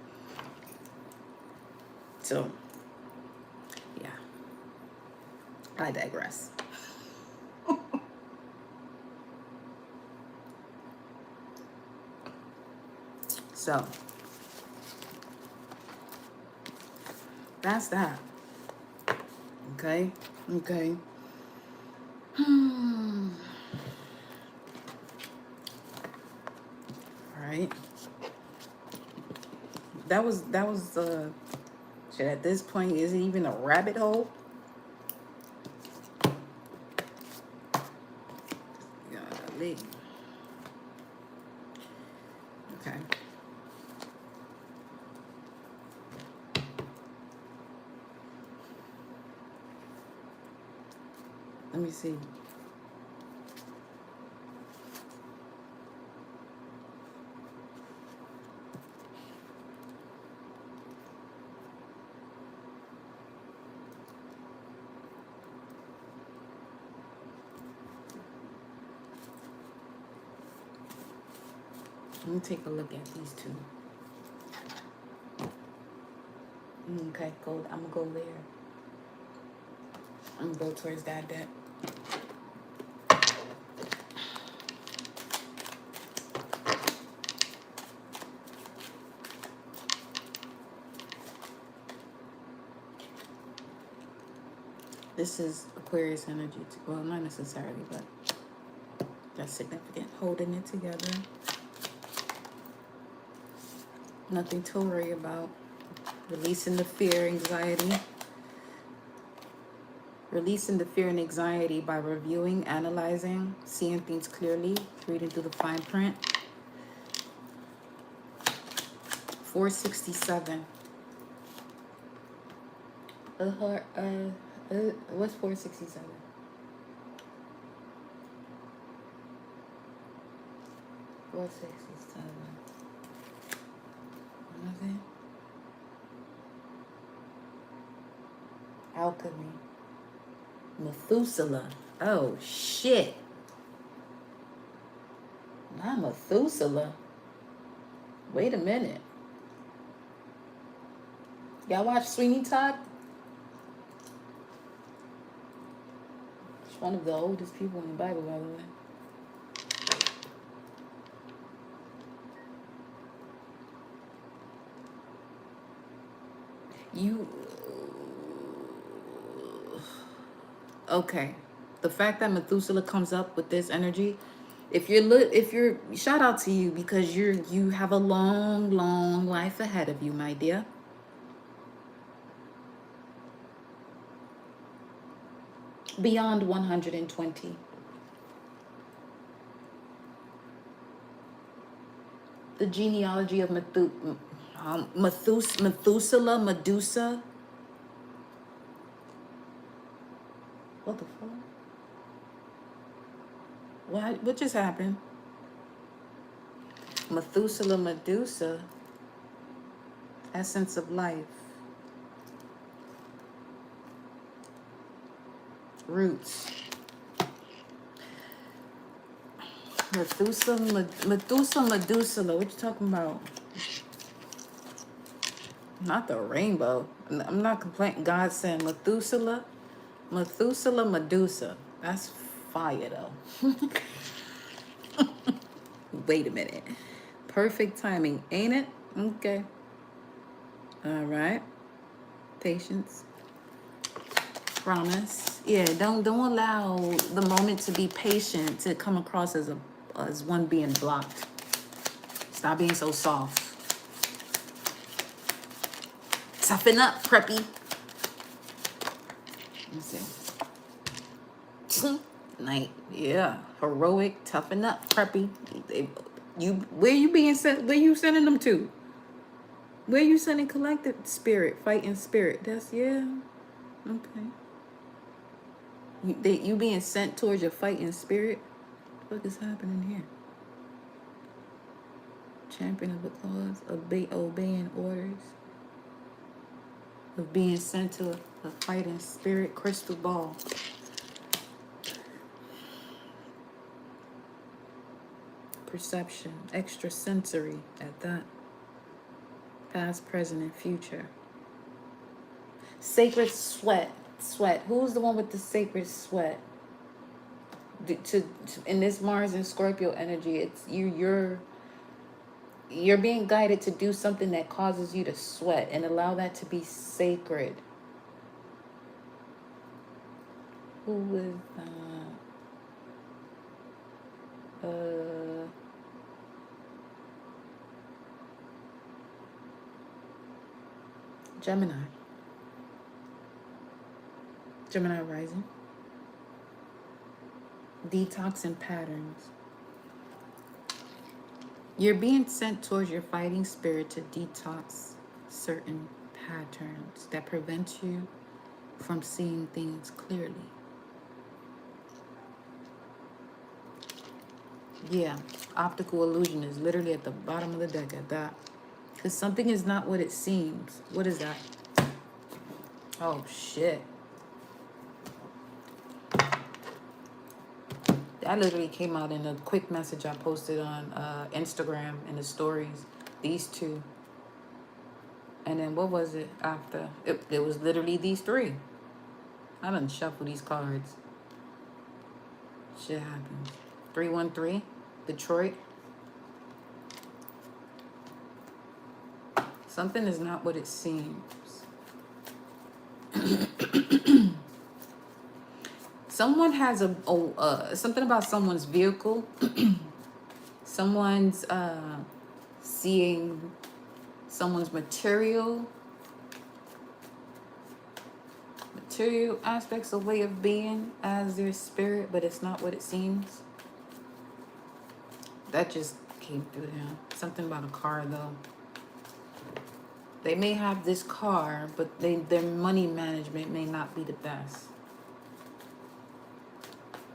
S1: So, yeah. I digress. So, that's that. Okay? Okay. Alright. That was shit, at this point, is it even a rabbit hole? Golly. Okay. Let me see. Let me take a look at these two. Okay, go. I'm gonna go there. I'm gonna go towards that deck. This is Aquarius energy. Well, not necessarily, but that's significant. Holding it together. Nothing to worry about. Releasing the fear, anxiety. Releasing the fear and anxiety by reviewing, analyzing, seeing things clearly, reading through the fine print. 467. What's 467? Nothing. Alchemy. Methuselah. Oh shit. Not Methuselah. Wait a minute. Y'all watch Sweeney Todd? It's one of the oldest people in the Bible, by the way. You okay? The fact that Methuselah comes up with this energy, if you're shout out to you because you have a long life ahead of you, my dear. Beyond 120. The genealogy of Methuselah, Medusa. What the fuck? What just happened? Methuselah, Medusa. Essence of life. Roots. Methuselah, Medusa. What you talking about? Not the rainbow. I'm not complaining. God said Methuselah, Medusa. That's fire though. Wait a minute. Perfect timing, ain't it? Okay. All right. Patience. Promise. Yeah, don't allow the moment to be patient to come across as one being blocked. Stop being so soft. Toughen up, preppy. Let me see. Night, yeah. Heroic, toughen up, preppy. Where you being sent? Where you sending them to? Where you sending collective spirit, fighting spirit? That's yeah. Okay. You being sent towards your fighting spirit? What is happening here? Champion of the cause, obeying orders, of being sent to a fighting spirit, crystal ball. Perception, extrasensory at that. Past, present, and future. Sacred sweat. Who's the one with the sacred sweat? In this Mars and Scorpio energy, it's you're being guided to do something that causes you to sweat and allow that to be sacred. Who is that? Gemini rising. Detoxing patterns. You're being sent towards your fighting spirit to detox certain patterns that prevent you from seeing things clearly. Yeah, optical illusion is literally at the bottom of the deck at that. Because something is not what it seems. What is that? Oh, shit. That literally came out in a quick message I posted on Instagram in the stories. These two. And then what was it after? It was literally these three. I done shuffle these cards. Shit happens. 313, Detroit. Something is not what it seems. Someone has something about someone's vehicle. Someone's seeing someone's material aspects, a way of being as their spirit, but it's not what it seems. That just came through them. Something about a car though. They may have this car, but their money management may not be the best.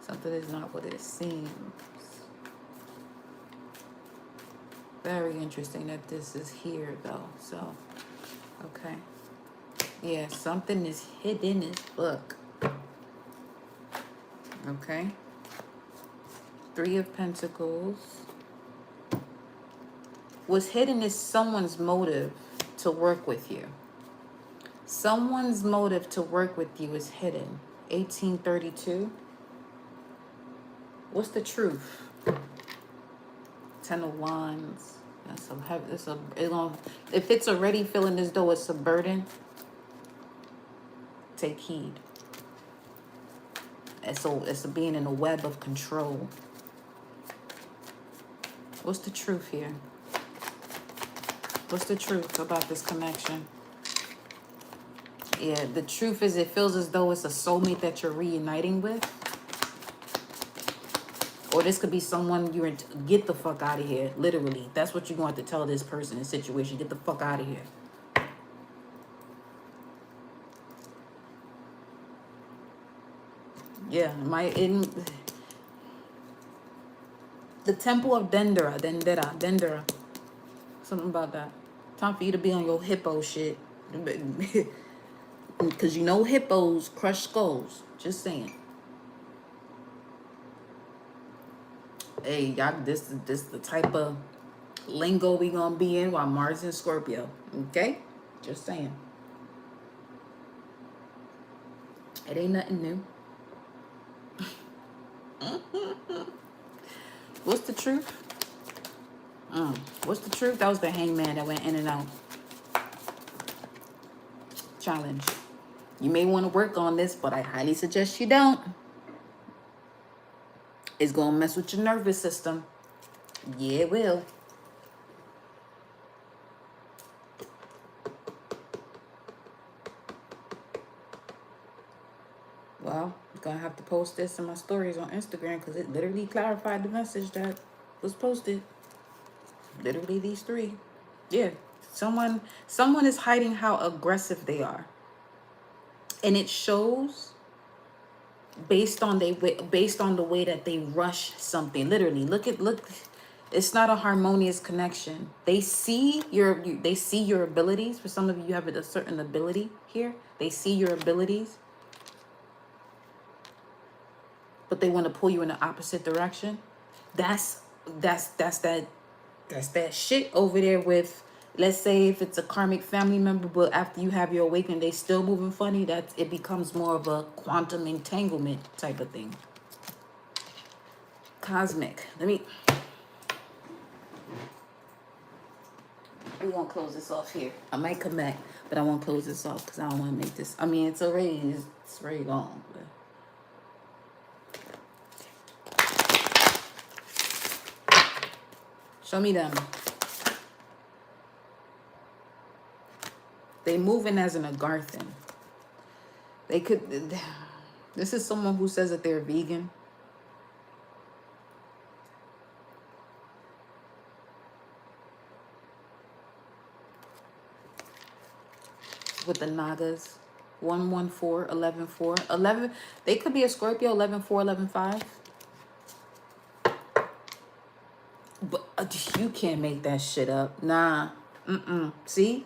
S1: Something is not what it seems. Very interesting that this is here though. So, okay. Yeah, something is hidden as fuck. Okay. 3 of Pentacles. What's hidden is someone's motive to work with you. Someone's motive to work with you is hidden. 1832. What's the truth? 10 of Wands. That's a heavy. If it's already feeling as though it's a burden, take heed. It's a being in a web of control. What's the truth here? What's the truth about this connection? Yeah, the truth is it feels as though it's a soulmate that you're reuniting with. Or this could be someone you're get the fuck out of here. Literally. That's what you're going to have to tell this person in this situation. Get the fuck out of here. Yeah, the temple of Dendera. Something about that. Time for you to be on your hippo shit. Because you know hippos crush skulls. Just saying. Hey, y'all, this the type of lingo we gonna be in while Mars and Scorpio. Okay? Just saying. It ain't nothing new. What's the truth? What's the truth? That was the hangman that went in and out. Challenge. You may want to work on this, but I highly suggest you don't. It's going to mess with your nervous system. Yeah, it will. Well, I'm going to have to post this in my stories on Instagram because it literally clarified the message that was posted. Literally these 3. Yeah. Someone is hiding how aggressive they are. And it shows based on the way that they rush something. Literally, look. It's not a harmonious connection. They see your abilities. For some of you, you have a certain ability here. They see your abilities, but they want to pull you in the opposite direction. That's that shit over there with, let's say if it's a karmic family member, but after you have your awakening, they still moving funny. That it becomes more of a quantum entanglement type of thing. Cosmic. We're gonna close this off here. I might come back, but I won't close this off because I don't want to make this. I mean, it's already long. But... show me them. They moving as an Agarthan. They could. This is someone who says that they're vegan. With the Nagas. 114, 11-4. 11. They could be a Scorpio, 11-4, 11-5. But you can't make that shit up. Nah. See?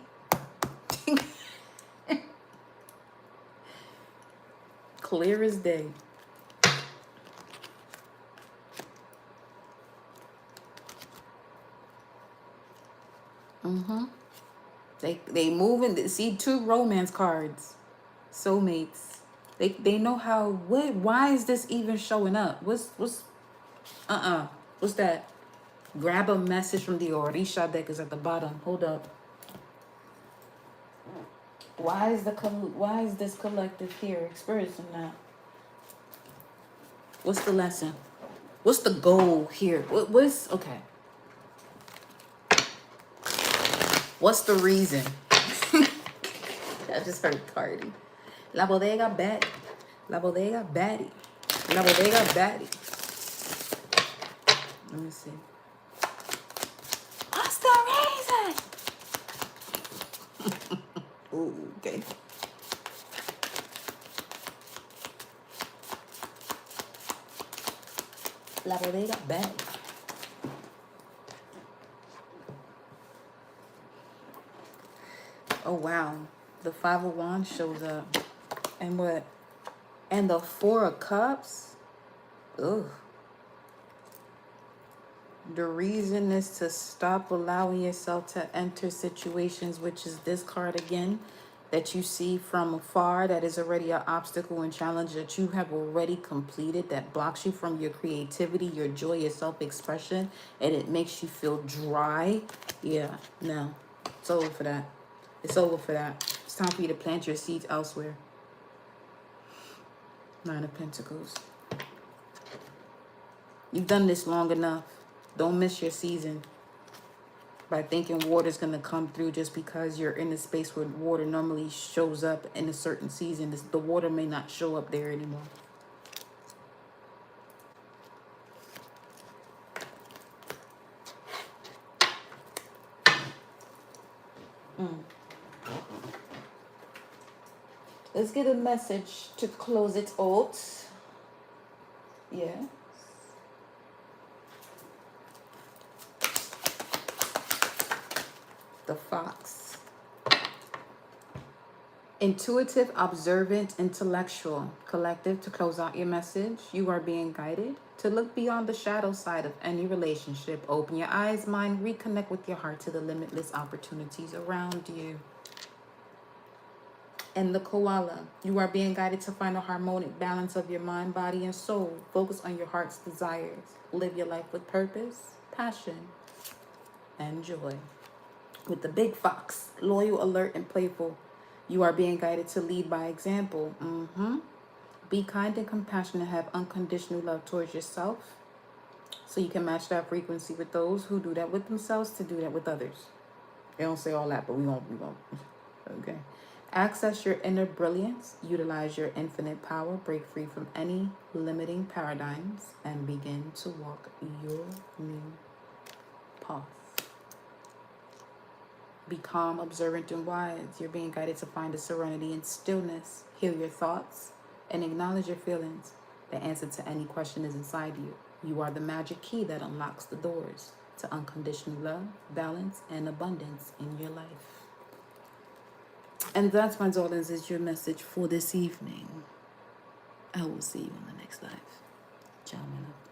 S1: Clear as day. They moving. See, 2 romance cards. Soulmates. They know how. Why is this even showing up? What's that? Grab a message from the Orisha deck is at the bottom. Hold up. Why is this collective here experiencing that? What's the lesson? What's the goal here? What's okay? What's the reason? I just heard Cardi. La bodega baddie. La bodega baddie. La bodega baddie. Let me see. What's the reason? Ooh, okay. La bodega bag. Oh wow, the Five of Wands shows up, and what? And the Four of Cups. Ugh. The reason is to stop allowing yourself to enter situations, which is this card again, that you see from afar, that is already an obstacle and challenge that you have already completed, that blocks you from your creativity, your joy, your self-expression, and it makes you feel dry. Yeah, no, it's over for that. It's over for that. It's time for you to plant your seeds elsewhere. Nine of Pentacles. You've done this long enough. Don't miss your season by thinking water's going to come through just because you're in a space where water normally shows up in a certain season. The water may not show up there anymore. Let's get a message to close it out. Yeah. The Fox. Intuitive, observant, intellectual, collective. To close out your message, you are being guided to look beyond the shadow side of any relationship. Open your eyes, mind, reconnect with your heart to the limitless opportunities around you. And the Koala, you are being guided to find a harmonic balance of your mind, body, and soul. Focus on your heart's desires. Live your life with purpose, passion, and joy. With the Big Fox, loyal, alert, and playful, you are being guided to lead by example. Be kind and compassionate. Have unconditional love towards yourself, so you can match that frequency with those who do that with themselves to do that with others. They don't say all that, but we won't. Okay. Access your inner brilliance. Utilize your infinite power. Break free from any limiting paradigms and begin to walk your new path. Be calm, observant, and wise. You're being guided to find a serenity and stillness. Heal your thoughts and acknowledge your feelings. The answer to any question is inside you. You are the magic key that unlocks the doors to unconditional love, balance, and abundance in your life. And that's, my darlings, is your message for this evening. I will see you in the next live. Ciao, my love.